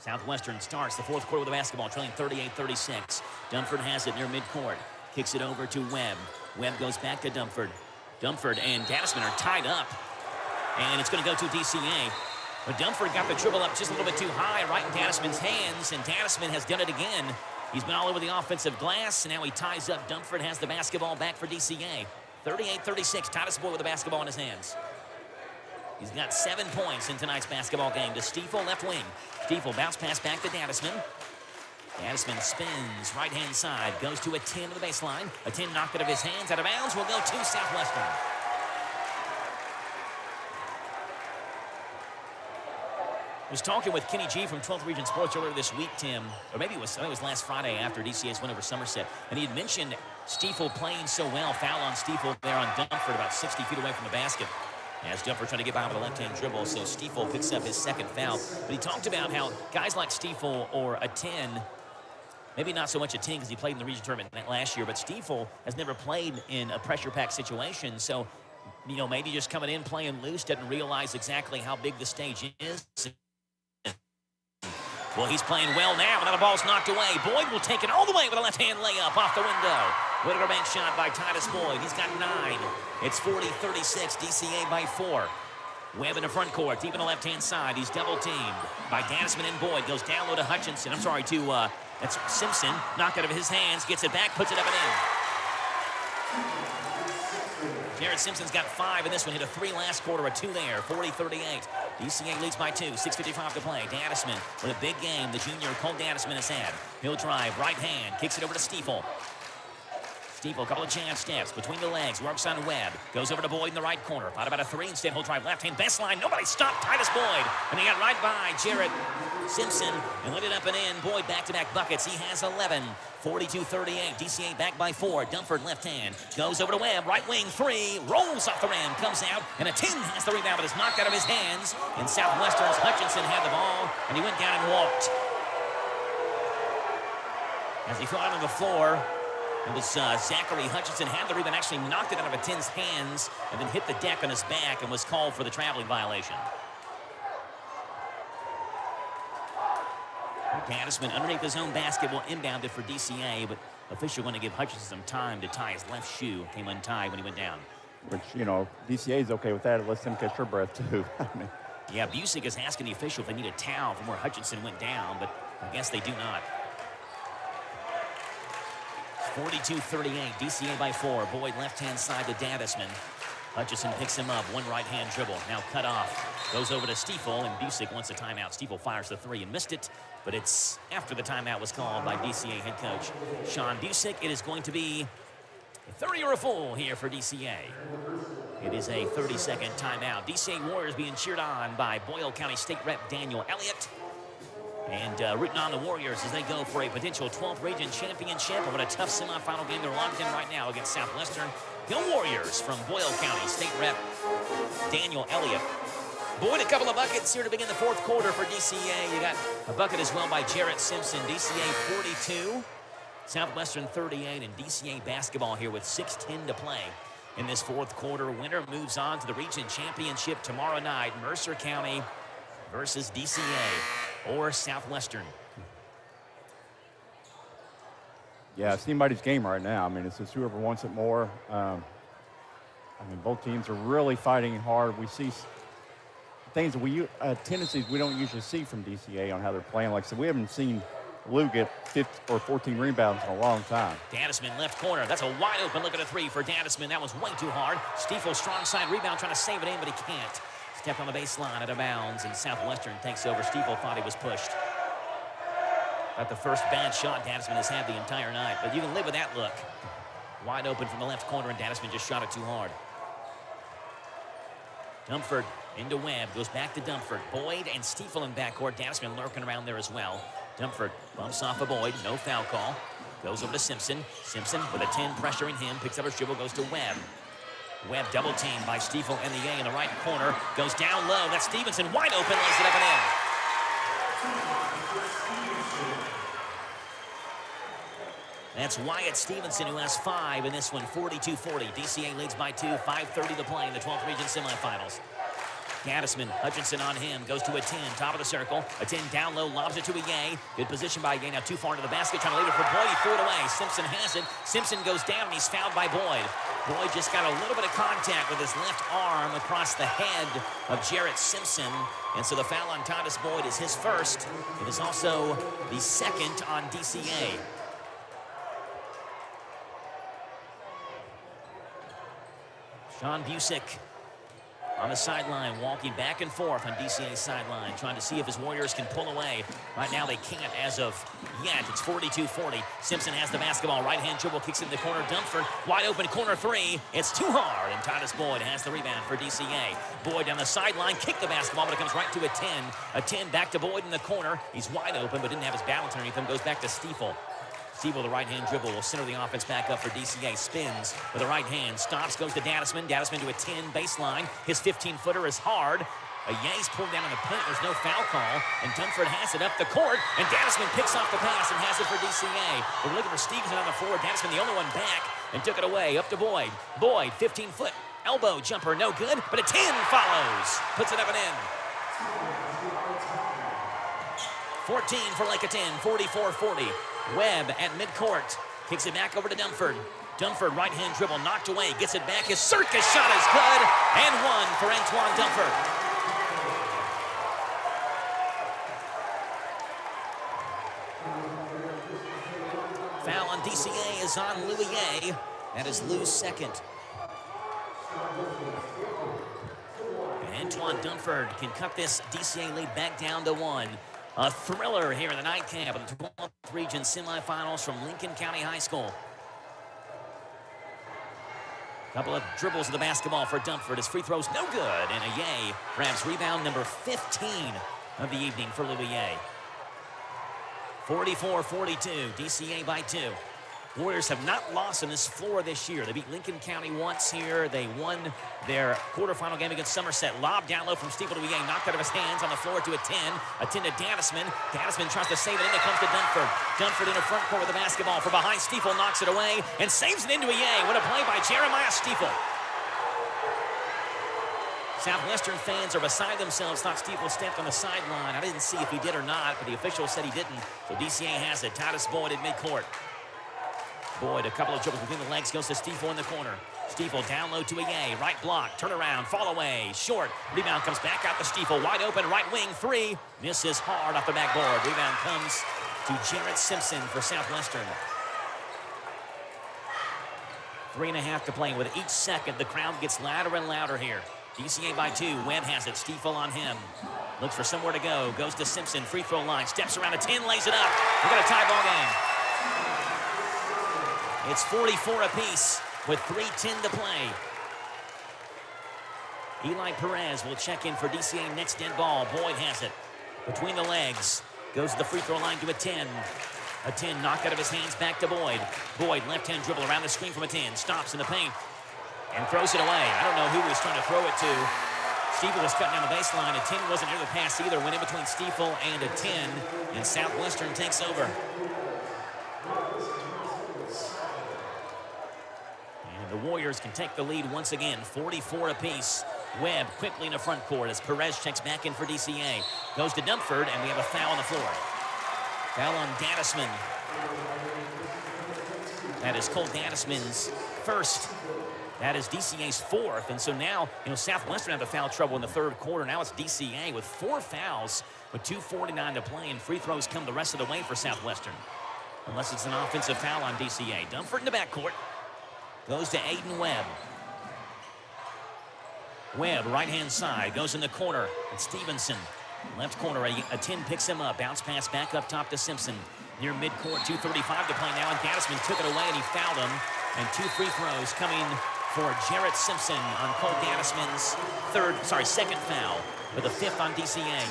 Southwestern starts the fourth quarter with the basketball, trailing 38-36. Dunford has it near midcourt. Kicks it over to Webb. Webb goes back to Dunford. Dunford and Dadisman are tied up. And it's going to go to DCA. But Dunford got the dribble up just a little bit too high right in Dadisman's hands. And Dadisman has done it again. He's been all over the offensive glass. And now he ties up. Dunford has the basketball back for DCA. 38-36. Titus Boyd with the basketball in his hands. He's got 7 points in tonight's basketball game to Stiefel, left wing. Stiefel bounce pass back to Dadisman. Dadisman spins right-hand side, goes to a 10 to the baseline. A 10 knocked out of his hands, out of bounds, will go to Southwestern. I was talking with Kenny G from 12th Region Sports earlier this week, Tim, or maybe it was last Friday after DCA's win over Somerset, and he had mentioned Stiefel playing so well. Foul on Stiefel there on Dunford, about 60 feet away from the basket. As Dunford trying to get by with a left-hand dribble, so Stiefel picks up his second foul. But he talked about how guys like Stiefel or a 10, maybe not so much a 10 because he played in the region tournament last year, but Stiefel has never played in a pressure-packed situation. So, you know, maybe just coming in playing loose, doesn't realize exactly how big the stage is. Well, he's playing well now, and now the ball's knocked away. Boyd will take it all the way with a left-hand layup off the window. Whittaker bank shot by Titus Boyd. He's got 9. It's 40-36, DCA by 4. Webb in the front court, deep in the left-hand side. He's double-teamed by Dadisman and Boyd. Goes down low to Hutchinson. That's Simpson. Knocked out of his hands, gets it back, puts it up and in. Jared Simpson's got 5 in this one. Hit a 3 last quarter, a 2 there. 40-38. DCA leads by 2. 6:55 to play. Dadisman with a big game. The junior Cole Dadisman has had. He'll drive right hand. Kicks it over to Stiefel. Stiefel, a couple of chance steps between the legs. Works on Webb. Goes over to Boyd in the right corner. Thought about a 3 instead. He'll drive left hand. Best line. Nobody stopped Titus Boyd. And he got right by Jared Simpson and lit it up and in. Boyd back-to-back buckets. He has 11. 42-38. DCA back by 4. Dunford left hand. Goes over to Webb. Right wing 3. Rolls off the rim. Comes out. And a 10 has the rebound, but it's knocked out of his hands. And Southwestern's Hutchinson had the ball. And he went down and walked. As he fell out on the floor, it was Zachary Hutchinson had the rebound, actually knocked it out of a 10's hands, and then hit the deck on his back and was called for the traveling violation. Dadisman underneath his own basket will inbound it for DCA, but official going to give Hutchinson some time to tie his left shoe. Came untied when he went down. Which, you know, DCA is okay with that. It lets them catch their breath, too. Yeah, Busick is asking the official if they need a towel from where Hutchinson went down, but I guess they do not. 42-38, DCA by 4. Boyd left-hand side to Dadisman. Hutchinson picks him up, one right-hand dribble, now cut off. Goes over to Stiefel, and Busick wants a timeout. Stiefel fires the 3 and missed it, but it's after the timeout was called by DCA head coach Sean Busick. It is going to be a 30 or a full here for DCA. It is a 30-second timeout. DCA Warriors being cheered on by Boyle County State Rep Daniel Elliott. And rooting on the Warriors as they go for a potential 12th region championship. And what a tough semifinal game they're locked in right now against Southwestern. Go Warriors from Boyle County State Rep Daniel Elliott. Boyd, a couple of buckets here to begin the fourth quarter for DCA. You got a bucket as well by Jarrett Simpson. DCA 42, Southwestern 38, and DCA basketball here with 6:10 to play in this fourth quarter. Winner moves on to the region championship tomorrow night. Mercer County versus DCA or Southwestern. Yeah, it's anybody's game right now. I mean, it's just whoever wants it more. I mean, both teams are really fighting hard. We see things tendencies we don't usually see from DCA on how they're playing. Like I said, we haven't seen Lou get 15 or 14 rebounds in a long time. Dadisman left corner. That's a wide open look at a 3 for Dadisman. That was way too hard. Stiefel strong side rebound trying to save it in, but he can't. Stepped on the baseline out of bounds, and Southwestern takes over. Stiefel thought he was pushed. About the first bad shot Dadisman has had the entire night, but you can live with that look. Wide open from the left corner, and Dadisman just shot it too hard. Dunford into Webb, goes back to Dunford. Boyd and Stiefel in backcourt. Dadisman lurking around there as well. Dunford bumps off of Boyd, no foul call. Goes over to Simpson. Simpson with a 10 pressuring him, picks up his dribble, goes to Webb. Webb double teamed by Stiefel and the A in the right corner. Goes down low. That's Stevenson wide open. Lays it up and in. That's Wyatt Stevenson, who has 5 in this one, 42-40. DCA leads by 2, 5:30 to play in the 12th region semifinals. Gaddisman, Hutchinson on him, goes to a 10, top of the circle. A 10 down low, lobs it to a Ye. Good position by Ye, now too far into the basket, trying to leave it for Boyd. He threw it away. Simpson has it. Simpson goes down, and he's fouled by Boyd. Boyd just got a little bit of contact with his left arm across the head of Jarrett Simpson. And so the foul on Titus Boyd is his first. It is also the second on DCA. Sean Busick on the sideline, walking back and forth on DCA's sideline, trying to see if his Warriors can pull away. Right now they can't as of yet. It's 42-40. Simpson has the basketball. Right-hand dribble, kicks it in the corner. Dunford, wide open corner 3. It's too hard, and Titus Boyd has the rebound for DCA. Boyd down the sideline, kicked the basketball, but it comes right to a 10. A 10 back to Boyd in the corner. He's wide open, but didn't have his balance underneath him. Goes back to Stiefel. Stiefel, the right-hand dribble, will center the offense back up for DCA. Spins with the right hand. Stops, goes to Gaddisman. Gaddisman to a 10 baseline. His 15-footer is hard. A Ye's pulled down on the paint. There's no foul call. And Dunford has it up the court. And Gaddisman picks off the pass and has it for DCA. We're looking for Stevenson on the floor. Gaddisman, the only one back, and took it away. Up to Boyd. Boyd, 15-foot elbow jumper. No good, but a 10 follows. Puts it up and in. 14 for Lake of 10, 44-40. Webb at midcourt. Kicks it back over to Dunford. Dunford, right-hand dribble, knocked away. Gets it back. His circus shot is good. And 1 for Antoine Dunford. Foul on DCA is on Louis. That is Lou's second. And Antoine Dunford can cut this DCA lead back down to 1. A thriller here in the nightcap of the 12th region semifinals from Lincoln County High School. Couple of dribbles of the basketball for Dunford. His free throw's no good. And a Ye grabs rebound number 15 of the evening for Louis Ye. 44-42, DCA by 2. Warriors have not lost on this floor this year. They beat Lincoln County once here. They won their quarterfinal game against Somerset. Lob down low from Stiefel to Ye, knocked out of his hands on the floor to a 10. A 10 to Gaddisman. Gaddisman tries to save it in. It comes to Dunford. Dunford in the front court with the basketball. From behind, Stiefel knocks it away and saves it into a Ye. What a play by Jeremiah Stiefel. Southwestern fans are beside themselves. Thought Stiefel stepped on the sideline. I didn't see if he did or not, but the official said he didn't. So DCA has it. Titus Boyd at midcourt. Boyd, a couple of dribbles between the legs, goes to Stiefel in the corner. Stiefel down low to a Ye. Right block, turn around, fall away, short. Rebound comes back out to Stiefel. Wide open, right wing, 3. Misses hard off the backboard. Rebound comes to Jarrett Simpson for Southwestern. 3.5 to play. With each second, the crowd gets louder and louder here. DCA by 2. Webb has it. Stiefel on him. Looks for somewhere to go. Goes to Simpson. Free throw line. Steps around a 10. Lays it up. We got a tie ball game. It's 44 apiece with 3:10 to play. Eli Perez will check in for DCA next dead ball. Boyd has it. Between the legs. Goes to the free throw line to a 10. A 10 knocked out of his hands back to Boyd. Boyd, left-hand dribble around the screen from a 10. Stops in the paint and throws it away. I don't know who he was trying to throw it to. Stiefel was cutting down the baseline. A 10 wasn't near the pass either. Went in between Stiefel and a 10. And Southwestern takes over. The Warriors can take the lead once again, 44 apiece. Webb quickly in the front court as Perez checks back in for DCA. Goes to Dunford, and we have a foul on the floor. Foul on Gaddisman. That is Cole Gaddisman's first. That is DCA's 4th. And so now, Southwestern have the foul trouble in the third quarter. Now it's DCA with 4 fouls with 2:49 to play, and free throws come the rest of the way for Southwestern. Unless it's an offensive foul on DCA. Dunford in the backcourt. Goes to Aiden Webb. Webb, right-hand side, goes in the corner. It's Stevenson. Left corner, a 10 picks him up. Bounce pass back up top to Simpson. Near midcourt, 2:35 to play now, and Gaddisman took it away, and he fouled him. And 2 free throws coming for Jarrett Simpson on Cole Gaddisman's second foul, but the 5th on DCA.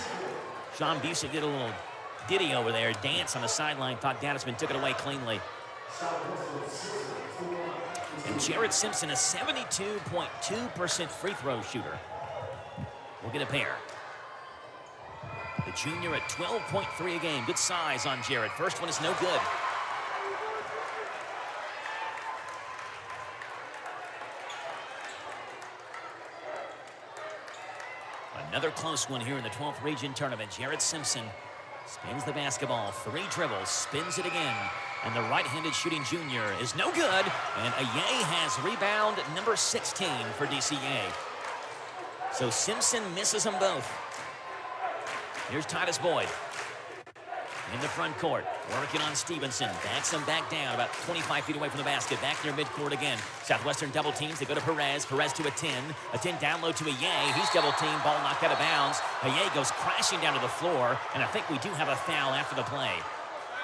Sean Busey did a little ditty over there, dance on the sideline. Thought Gaddisman took it away cleanly. And Jared Simpson, a 72.2% free throw shooter, will get a pair. The junior at 12.3 a game. Good size on Jared. First one is no good. Another close one here in the 12th region tournament. Jared Simpson spins the basketball, 3 dribbles, spins it again. And the right-handed shooting junior is no good. And Aye has rebound number 16 for DCA. So Simpson misses them both. Here's Titus Boyd in the front court, working on Stevenson. Backs him back down, about 25 feet away from the basket. Back near midcourt again. Southwestern double teams. They go to Perez. Perez to a 10. A 10 down low to Aye. He's double teamed. Ball knocked out of bounds. Aye goes crashing down to the floor. And I think we do have a foul after the play.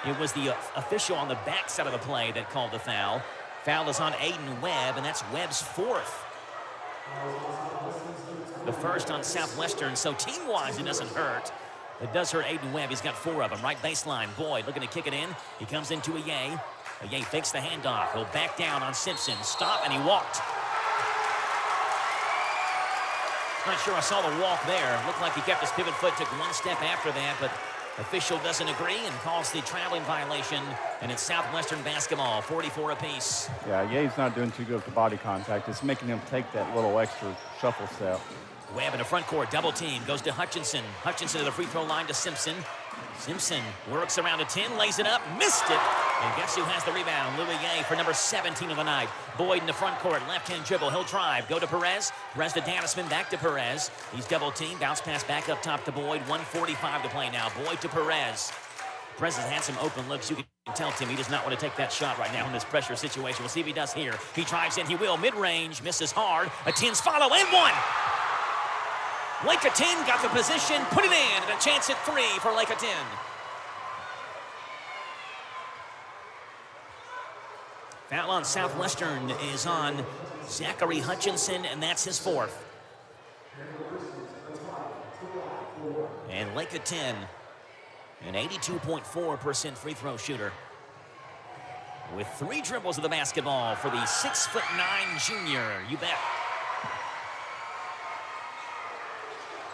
It was the official on the backside of the play that called the foul. Foul is on Aiden Webb, and that's Webb's 4th. The first on Southwestern, so team-wise it doesn't hurt. It does hurt Aiden Webb. He's got 4 of them. Right baseline. Boyd looking to kick it in. He comes into Aye. Aye fakes the handoff. He'll back down on Simpson. Stop, and he walked. Not sure I saw the walk there. Looked like he kept his pivot foot, took 1 step after that, but official doesn't agree and calls the traveling violation. And it's Southwestern basketball, 44 apiece. Yeah, Ye's not doing too good with the body contact. It's making him take that little extra shuffle step. Webb in the front court, double team, goes to Hutchinson. Hutchinson to the free throw line to Simpson. Simpson works around a 10, lays it up, missed it. And guess who has the rebound? Louis Ye for number 17 of the night. Boyd in the front court, left-hand dribble. He'll drive, go to Perez. Perez to Danisman, back to Perez. He's double team, bounce pass back up top to Boyd. 1:45 to play now. Boyd to Perez. Perez has had some open looks. You can tell, Tim, he does not want to take that shot right now in this pressure situation. We'll see if he does here. He drives in, he will. Mid-range, misses hard. A 10's follow, and 1. Lake 10 got the position, put it in, and a chance at 3 for Lake 10. Foul on Southwestern is on Zachary Hutchinson, and that's his 4th. And Lake 10, an 82.4% free throw shooter, with 3 dribbles of the basketball for the 6'9" junior. You bet.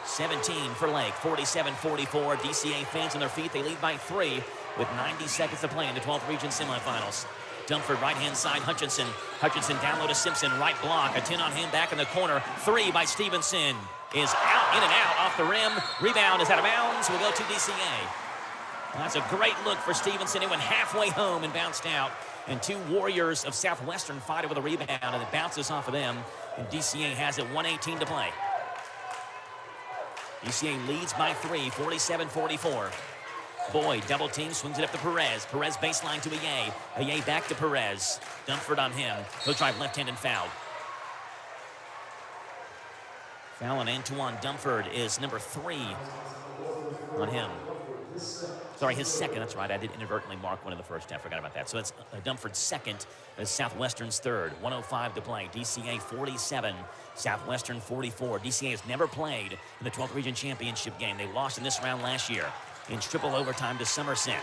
17 for Lake, 47-44. DCA fans on their feet. They lead by 3 with 90 seconds to play in the 12th region semifinals. Dumford, right-hand side, Hutchinson. Hutchinson down low to Simpson, right block. A 10 on him, back in the corner. 3 by Stevenson is out, in and out, off the rim. Rebound is out of bounds. Will go to DCA. That's a great look for Stevenson. He went halfway home and bounced out. And 2 Warriors of Southwestern fight over the rebound, and it bounces off of them. And DCA has it, 1:18 to play. DCA leads by 3, 47-44. Boyd, double team, swings it up to Perez. Perez baseline to Aye. Aye back to Perez. Dunford on him. He'll drive left-hand and foul. Foul on Antoine Dunford is number 3 on him. Sorry, his 2nd. That's right. I did inadvertently mark one in the first half. Forgot about that. So that's Dunford's 2nd. That's Southwestern's 3rd. 1:05 to play. DCA 47. Southwestern 44. DCA has never played in the 12th Region Championship game. They lost in this round last year in triple overtime to Somerset.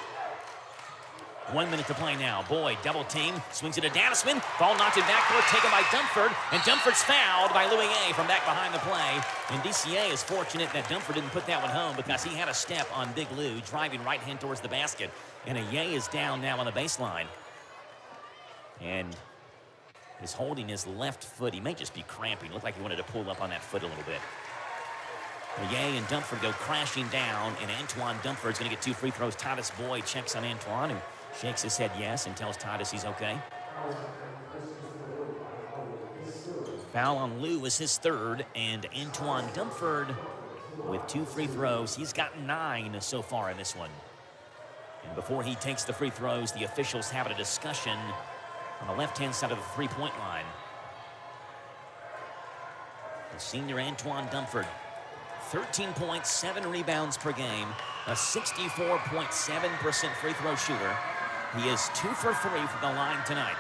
1 minute to play now. Boyd, double team, swings it to Danisman. Ball knocked in backcourt, taken by Dunford, and Dunford's fouled by Louis A from back behind the play. And DCA is fortunate that Dunford didn't put that one home because he had a step on Big Lou, driving right hand towards the basket. And Aye is down now on the baseline. And is holding his left foot. He may just be cramping. Looked like he wanted to pull up on that foot a little bit. Aye and Dunford go crashing down, and Antoine Dunford's going to get 2 free throws. Titus Boyd checks on Antoine, who shakes his head yes and tells Titus he's okay. Foul on Lou is his 3rd, and Antoine Dunford with 2 free throws. He's got 9 so far in this one. And before he takes the free throws, the officials have a discussion on the left-hand side of the three-point line. The senior Antoine Dunford, 13 points, 7 rebounds per game, a 64.7% free throw shooter. He is 2 for 3 from the line tonight.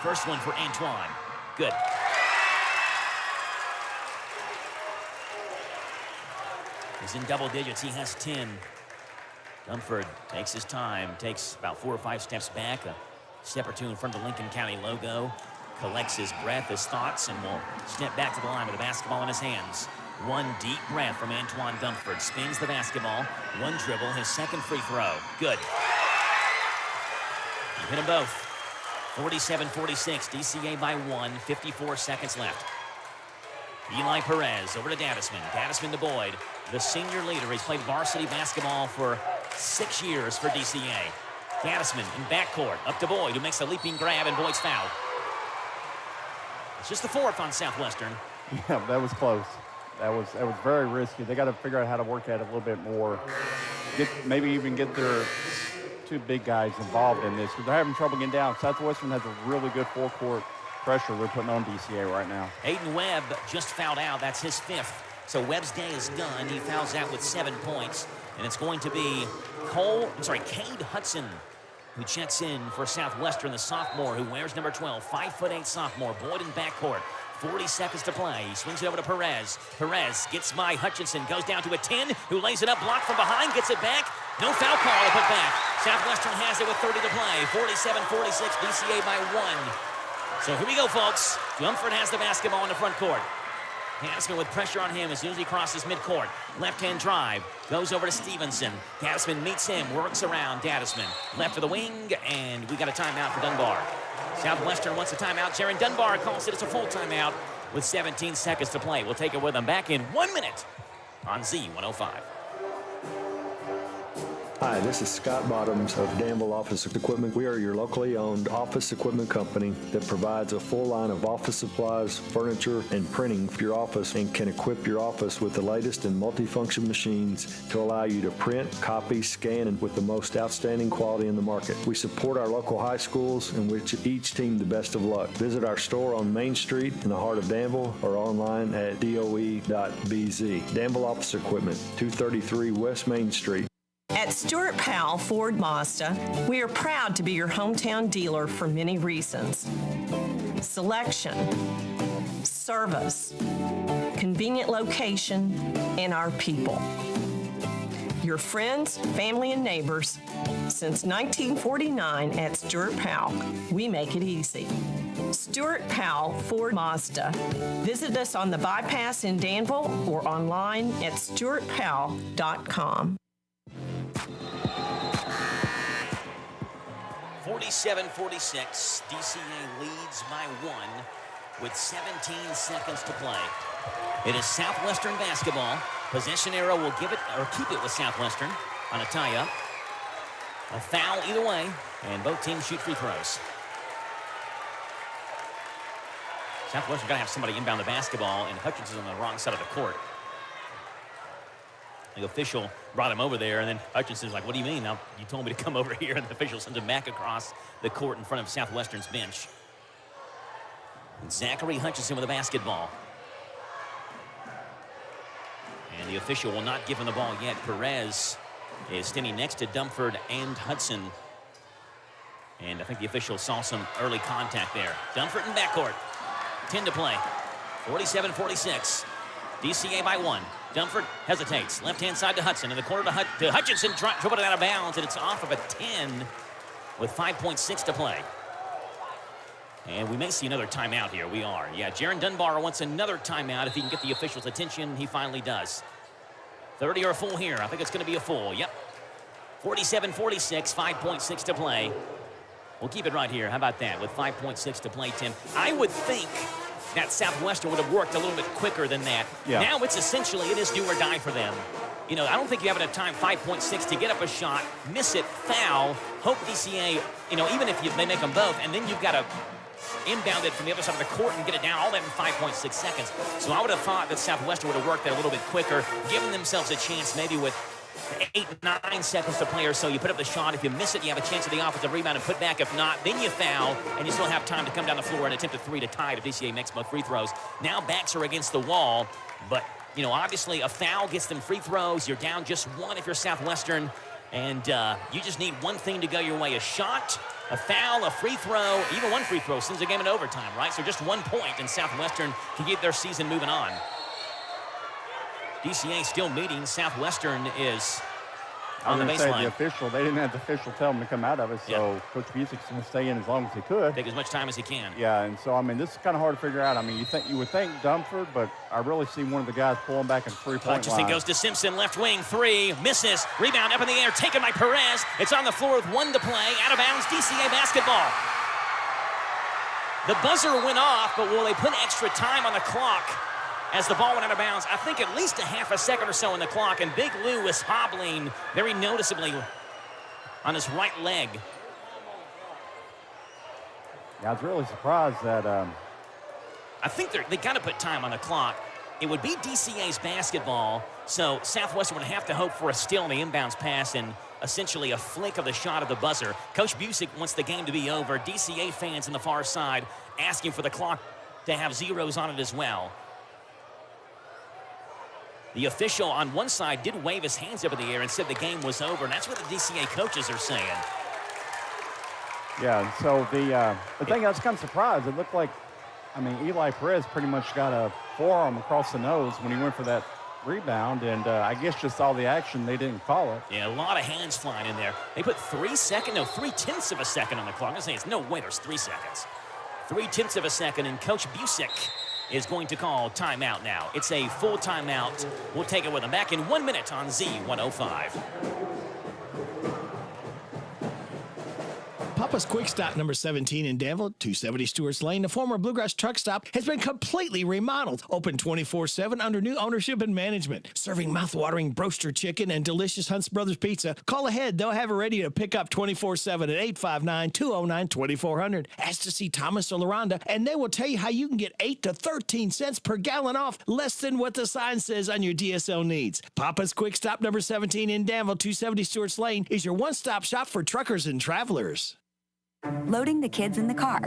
First one for Antoine. Good. He's in double digits. He has 10. Dunford takes his time, takes about 4 or 5 steps back. A Step or two in front of the Lincoln County logo. Collects his breath, his thoughts, and will step back to the line with the basketball in his hands. One deep breath from Antoine Dunford. Spins the basketball. One dribble, his second free throw. Good. He hit them both. 47-46, DCA by 1, 54 seconds left. Eli Perez over to Dadisman. Dadisman to Boyd. The senior leader. He's played varsity basketball for 6 years for DCA. Dadisman in backcourt. Up to Boyd, who makes a leaping grab, and Boyd's fouled. It's just the fourth on Southwestern. Yeah, that was close. That was very risky. They got to figure out how to work at it a little bit more. Maybe even get their two big guys involved in this because they're having trouble getting down. Southwestern has a really good full-court pressure they're putting on DCA right now. Aiden Webb just fouled out. That's his fifth. So Webb's day is done. He fouls out with 7 points. And it's going to be Cade Hudson, who checks in for Southwestern, the sophomore who wears number 12, 5'8" sophomore. Boyd in backcourt. 40 seconds to play. He swings it over to Perez. Perez gets by Hutchinson, goes down to a 10, who lays it up, blocked from behind, gets it back. No foul call to put back. Southwestern has it with 30 to play. 47-46, DCA by 1. So here we go, folks. Dunford has the basketball in the front court. Dadisman with pressure on him as soon as he crosses midcourt. Left-hand drive, goes over to Stevenson. Dadisman meets him, works around Dadisman. Left of the wing, and we got a timeout for Dunbar. Southwestern wants a timeout. Jaron Dunbar calls it. It's a full timeout with 17 seconds to play. We'll take it with them back in 1 minute on Z105. Hi, this is Scott Bottoms of Danville Office Equipment. We are your locally owned office equipment company that provides a full line of office supplies, furniture, and printing for your office and can equip your office with the latest in multifunction machines to allow you to print, copy, scan, and with the most outstanding quality in the market. We support our local high schools and wish each team the best of luck. Visit our store on Main Street in the heart of Danville or online at doe.bz. Danville Office Equipment, 233 West Main Street. At Stuart Powell Ford Mazda, we are proud to be your hometown dealer for many reasons. Selection, service, convenient location, and our people. Your friends, family, and neighbors. Since 1949 at Stuart Powell, we make it easy. Stuart Powell Ford Mazda. Visit us on the bypass in Danville or online at stuartpowell.com. 47-46, DCA leads by 1 with 17 seconds to play. It is Southwestern basketball. Possession arrow will give it or keep it with Southwestern on a tie-up. A foul either way, and both teams shoot free throws. Southwestern got to have somebody inbound the basketball, and Hutchinson's on the wrong side of the court. The official brought him over there, and then Hutchinson's like, what do you mean? Now, you told me to come over here, and the official sends him back across the court in front of Southwestern's bench. And Zachary Hutchinson with the basketball. And the official will not give him the ball yet. Perez is standing next to Dunford and Hudson. And I think the official saw some early contact there. Dunford in backcourt. 10 to play. 47-46. DCA by 1. Dunford hesitates. Left-hand side to Hudson. In the corner to Hutchinson. Dribbled it out of bounds, and it's off of a 10 with 5.6 to play. And we may see another timeout here. We are. Yeah, Jaron Dunbar wants another timeout if he can get the official's attention. He finally does. 30 or a full here. I think it's going to be a full. Yep. 47-46, 5.6 to play. We'll keep it right here. How about that? With 5.6 to play, Tim. I would think that Southwestern would have worked a little bit quicker than that. Yeah. Now it's essentially, it is do or die for them. You know, I don't think you have enough time, 5.6, to get up a shot, miss it, foul, hope DCA, you know, even if they make them both, and then you've got to inbound it from the other side of the court and get it down, all that in 5.6 seconds. So I would have thought that Southwestern would have worked that a little bit quicker, giving themselves a chance maybe with 8-9 seconds to play or so. You put up the shot. If you miss it, you have a chance of the offensive rebound and put back. If not, then you foul, and you still have time to come down the floor and attempt a 3 to tie it if DCA makes both free throws. Now backs are against the wall, but, you know, obviously a foul gets them free throws. You're down just 1 if you're Southwestern, and you just need one thing to go your way: a shot, a foul, a free throw. Even one free throw sends a game into overtime, right? So just 1 point, and Southwestern can get their season moving on. DCA still meeting. Southwestern is on the was gonna say, baseline. the official, they didn't have the official tell them to come out of it, so Coach Busic's going to stay in as long as he could. Take as much time as he can. Yeah, and so, I mean, this is kind of hard to figure out. I mean, you would think Dumford, but I really see one of the guys pulling back in three-point Hutchison line. goes to Simpson, left wing, three, misses. Rebound up in the air, taken by Perez. It's on the floor with 1 to play. Out of bounds, DCA basketball. The buzzer went off, but will they put extra time on the clock as the ball went out of bounds? I think at least a half a second or so on the clock, and Big Lou was hobbling very noticeably on his right leg. Yeah, I was really surprised that I think they got to put time on the clock. It would be DCA's basketball, so Southwestern would have to hope for a steal on the inbounds pass and essentially a flick of the shot of the buzzer. Coach Busic wants the game to be over. DCA fans on the far side asking for the clock to have zeros on it as well. The official on one side did wave his hands up in the air and said the game was over, and that's what the DCA coaches are saying. Yeah, and so the thing I was kind of surprised. It looked like, I mean, Eli Perez pretty much got a forearm across the nose when he went for that rebound, and I guess just all the action, they didn't call it. Yeah, a lot of hands flying in there. They put 3/10 of a second on the clock. I'm saying it's no way there's 3 seconds. 3/10 of a second, and Coach Busic is going to call timeout now. It's a full timeout. We'll take it with him back in 1 minute on Z105. Papa's Quick Stop number 17 in Danville, 270 Stewart's Lane, the former Bluegrass truck stop, has been completely remodeled. Open 24/7 under new ownership and management. Serving mouth-watering broaster chicken and delicious Hunt's Brothers pizza. Call ahead. They'll have it ready to pick up 24/7 at 859-209-2400. Ask to see Thomas or LaRonda, and they will tell you how you can get 8 to 13 cents per gallon off, less than what the sign says on your DSL needs. Papa's Quick Stop number 17 in Danville, 270 Stewart's Lane, is your one-stop shop for truckers and travelers. Loading the kids in the car,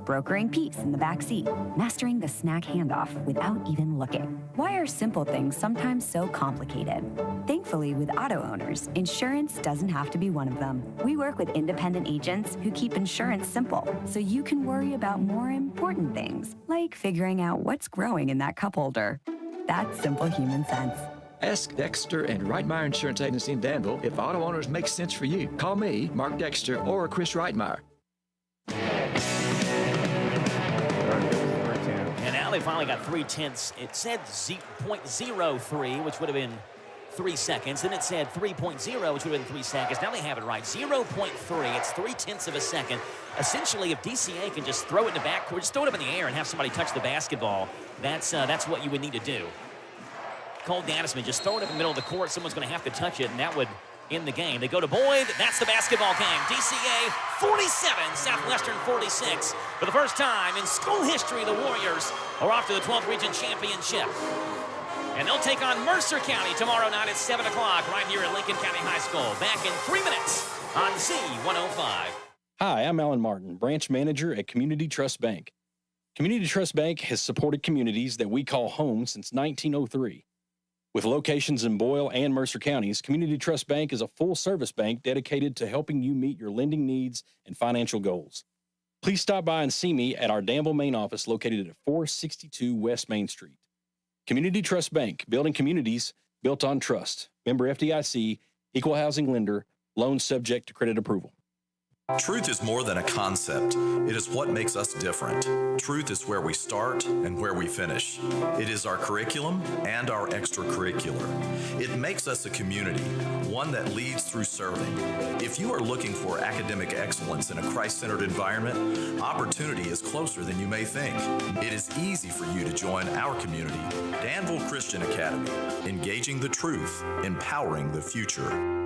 brokering peace in the back seat, mastering the snack handoff without even looking. Why are simple things sometimes so complicated? Thankfully, with auto owners, insurance doesn't have to be one of them. We work with independent agents who keep insurance simple, so you can worry about more important things, like figuring out what's growing in that cup holder. That's simple human sense. Ask Dexter and Reitmeyer Insurance Agency in Danville if auto owners make sense for you. Call me, Mark Dexter, or Chris Reitmeyer. And now they finally got 3/10. It said 0.03, which would have been 3 seconds. Then it said 3.0, which would have been 3 seconds. Now they have it right. 0.3. It's 3/10 of a second. Essentially, if DCA can just throw it in the backcourt, just throw it up in the air and have somebody touch the basketball, that's what you would need to do. Cole Danisman, just throw it up in the middle of the court. Someone's going to have to touch it, and that would end the game. They go to Boyd. That's the basketball game. DCA 47, Southwestern 46. For the first time in school history, the Warriors are off to the 12th Region Championship. And they'll take on Mercer County tomorrow night at 7 o'clock right here at Lincoln County High School. Back in 3 minutes on Z105. Hi, I'm Alan Martin, branch manager at Community Trust Bank. Community Trust Bank has supported communities that we call home since 1903. With locations in Boyle and Mercer counties, Community Trust Bank is a full-service bank dedicated to helping you meet your lending needs and financial goals. Please stop by and see me at our Danville main office located at 462 West Main Street. Community Trust Bank, building communities built on trust. Member FDIC, equal housing lender, loans subject to credit approval. Truth is more than a concept. It is what makes us different. Truth is where we start and where we finish. It is our curriculum and our extracurricular. It makes us a community, one that leads through serving. If you are looking for academic excellence in a Christ-centered environment, opportunity is closer than you may think. It is easy for you to join our community, Danville Christian Academy, engaging the truth, empowering the future.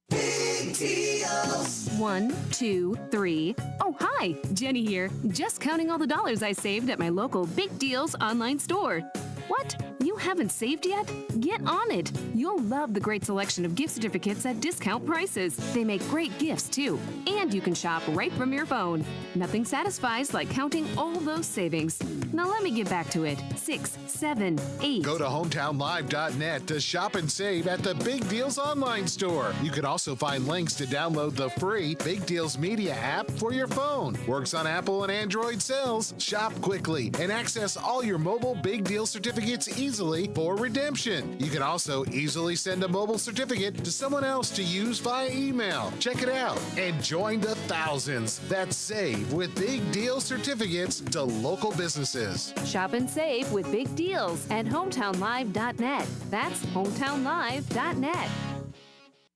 Big deals. 1, 2, 3. Oh, hi, Jenny here. Just counting all the dollars I saved at my local Big Deals online store. What? You haven't saved yet? Get on it. You'll love the great selection of gift certificates at discount prices. They make great gifts, too. And you can shop right from your phone. Nothing satisfies like counting all those savings. Now let me get back to it. 6, 7, 8. Go to hometownlive.net to shop and save at the Big Deals online store. You can also find links to download the free Big Deals Media app for your phone. Works on Apple and Android cells. Shop quickly and access all your mobile Big Deal certificates easily digitally for redemption. You can also easily send a mobile certificate to someone else to use via email. Check it out and join the thousands that save with big deal certificates to local businesses. Shop and save with big deals at hometownlive.net. That's hometownlive.net.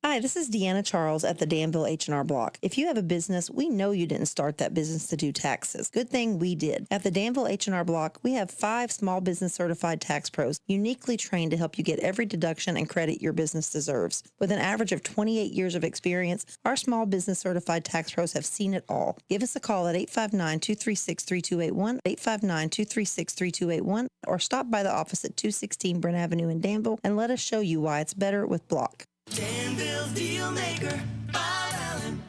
Hi, this is Deanna Charles at the Danville H&R Block. If you have a business, we know you didn't start that business to do taxes. Good thing we did. At the Danville H&R Block, we have 5 small business certified tax pros uniquely trained to help you get every deduction and credit your business deserves. With an average of 28 years of experience, our small business certified tax pros have seen it all. Give us a call at 859-236-3281, 859-236-3281, or stop by the office at 216 Brent Avenue in Danville and let us show you why it's better with Block. Danville's Deal Maker, Bob Allen.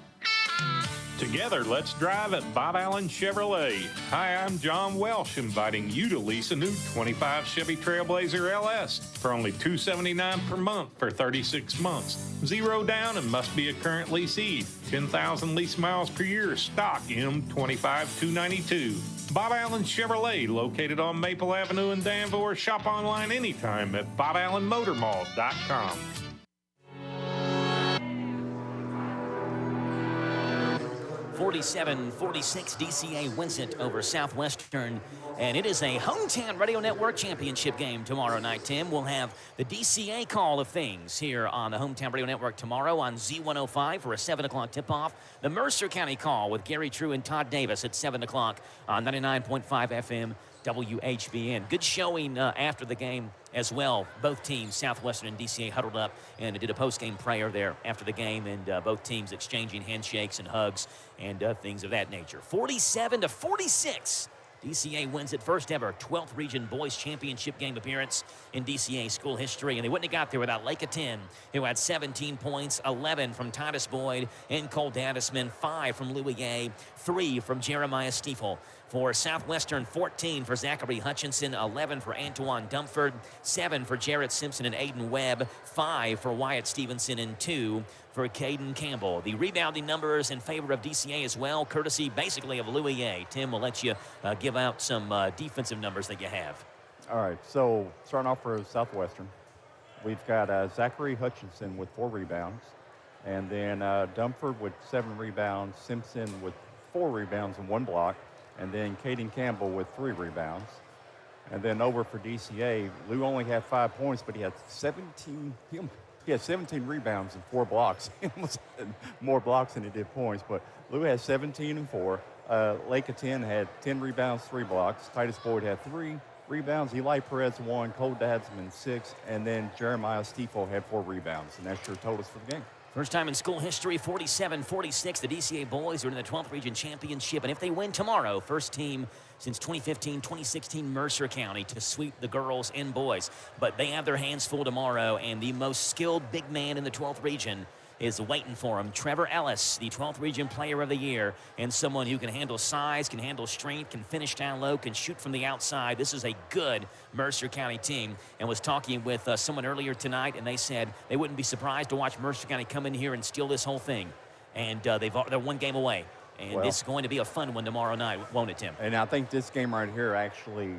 Together, let's drive at Bob Allen Chevrolet. Hi, I'm John Welsh, inviting you to lease a new 25 Chevy Trailblazer LS for only $279 per month for 36 months. 0 down and must be a current leasee. 10,000 lease miles per year, stock M25292. Bob Allen Chevrolet, located on Maple Avenue in Danville, or shop online anytime at boballenmotormall.com. 47-46, DCA wins it over Southwestern, and it is a Hometown Radio Network championship game tomorrow night, Tim. We'll have the DCA call of things here on the Hometown Radio Network tomorrow on Z105 for a 7 o'clock tip-off. The Mercer County call with Gary True and Todd Davis at 7 o'clock on 99.5 FM WHBN. Good showing after the game as well. Both teams, Southwestern and DCA, huddled up and did a post-game prayer there after the game, and both teams exchanging handshakes and hugs and things of that nature. 47-46. DCA wins it, first ever 12th Region Boys Championship game appearance in DCA school history, and they wouldn't have got there without Lake of 10, who had 17 points, 11 from Titus Boyd and Cole Dadisman, 5 from Louis Gay, 3 from Jeremiah Stiefel. For Southwestern, 14 for Zachary Hutchinson, 11 for Antoine Dumford, 7 for Jarrett Simpson and Aiden Webb, 5 for Wyatt Stevenson, and 2 for Caden Campbell. The rebounding numbers in favor of DCA as well, courtesy basically of Louis A. Tim will let you give out some defensive numbers that you have. All right, so starting off for Southwestern, we've got Zachary Hutchinson with 4 rebounds, and then Dumford with 7 rebounds, Simpson with 4 rebounds and 1 block, and then Caden Campbell with 3 rebounds. And then over for DCA, Lou only had 5 points, but he had 17 rebounds and 4 blocks. He almost had more blocks than he did points, but Lou had 17 and 4. Lake of 10 had 10 rebounds, 3 blocks. Titus Boyd had 3 rebounds. Eli Perez 1, Cole Dadsman 6, and then Jeremiah Stiefel had 4 rebounds. And that's your totals for the game. First time in school history, 47-46. The DCA boys are in the 12th Region Championship, and if they win tomorrow, first team since 2015-2016 Mercer County to sweep the girls and boys. But they have their hands full tomorrow, and the most skilled big man in the 12th Region is waiting for them. Trevor Ellis, the 12th Region Player of the Year, and someone who can handle size, can handle strength, can finish down low, can shoot from the outside. This is a good Mercer County team, and was talking with someone earlier tonight, and they said they wouldn't be surprised to watch Mercer County come in here and steal this whole thing. And they're 1 game away, and it's going to be a fun one tomorrow night, won't it, Tim? And I think this game right here, actually,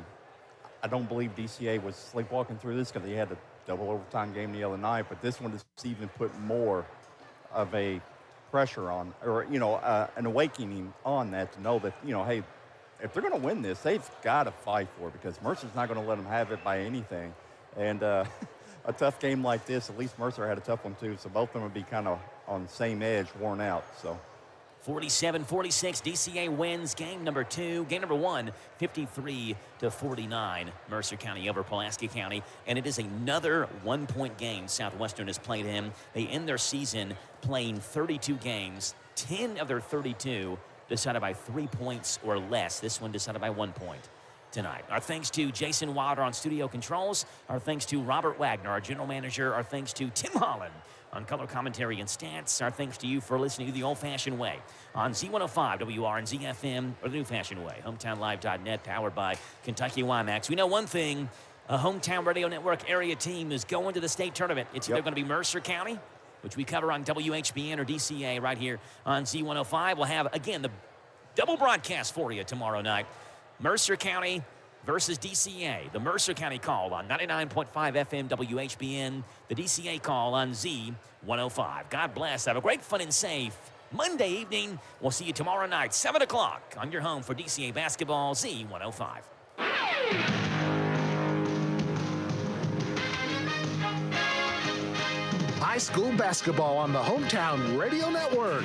I don't believe DCA was sleepwalking through this because they had a double overtime game the other night, but this one is even put more of a pressure on, or, an awakening on that, to know that, hey, if they're going to win this, they've got to fight for it, because Mercer's not going to let them have it by anything. And a tough game like this, at least Mercer had a tough one too, so both of them would be kind of on the same edge, worn out. So 47-46, DCA wins game number 2. Game number 1, 53-49. Mercer County over Pulaski County. And it is another 1-point game Southwestern has played in. They end their season playing 32 games. 10 of their 32 decided by 3 points or less. This one decided by 1 point tonight. Our thanks to Jason Wilder on studio controls. Our thanks to Robert Wagner, our general manager. Our thanks to Tim Holland on color commentary and stats. Our thanks to you for listening to the old-fashioned way on Z105, WRNZ FM, or the new-fashioned way, hometownlive.net, powered by Kentucky WiMAX. We know one thing, a Hometown Radio Network area team is going to the state tournament. It's either going to be Mercer County, which we cover on WHBN, or DCA right here on Z105. We'll have, again, the double broadcast for you tomorrow night. Mercer County versus DCA. The Mercer County Call on 99.5 FM WHBN. The DCA Call on Z105. God bless. Have a great, fun, and safe Monday evening. We'll see you tomorrow night, 7 o'clock, on your home for DCA basketball, Z105. High school basketball on the Hometown Radio Network.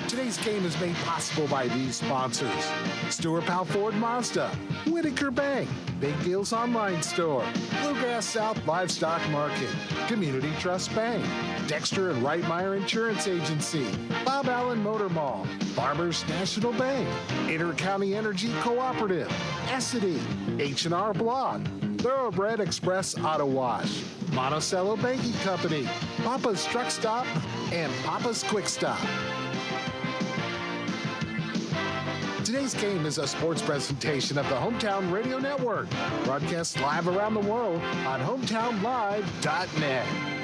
Today's game is made possible by these sponsors: Stuart Powell Ford Mazda, Whitaker Bank, Big Deals Online Store, Bluegrass South Livestock Market, Community Trust Bank, Dexter and Reitmeyer Insurance Agency, Bob Allen Motor Mall, Farmers National Bank, Inter-County Energy Cooperative, Essity, H&R Block, Thoroughbred Express Auto Wash, Monticello Banking Company, Papa's Truck Stop, and Papa's Quick Stop. Today's game is a sports presentation of the Hometown Radio Network, broadcast live around the world on hometownlive.net.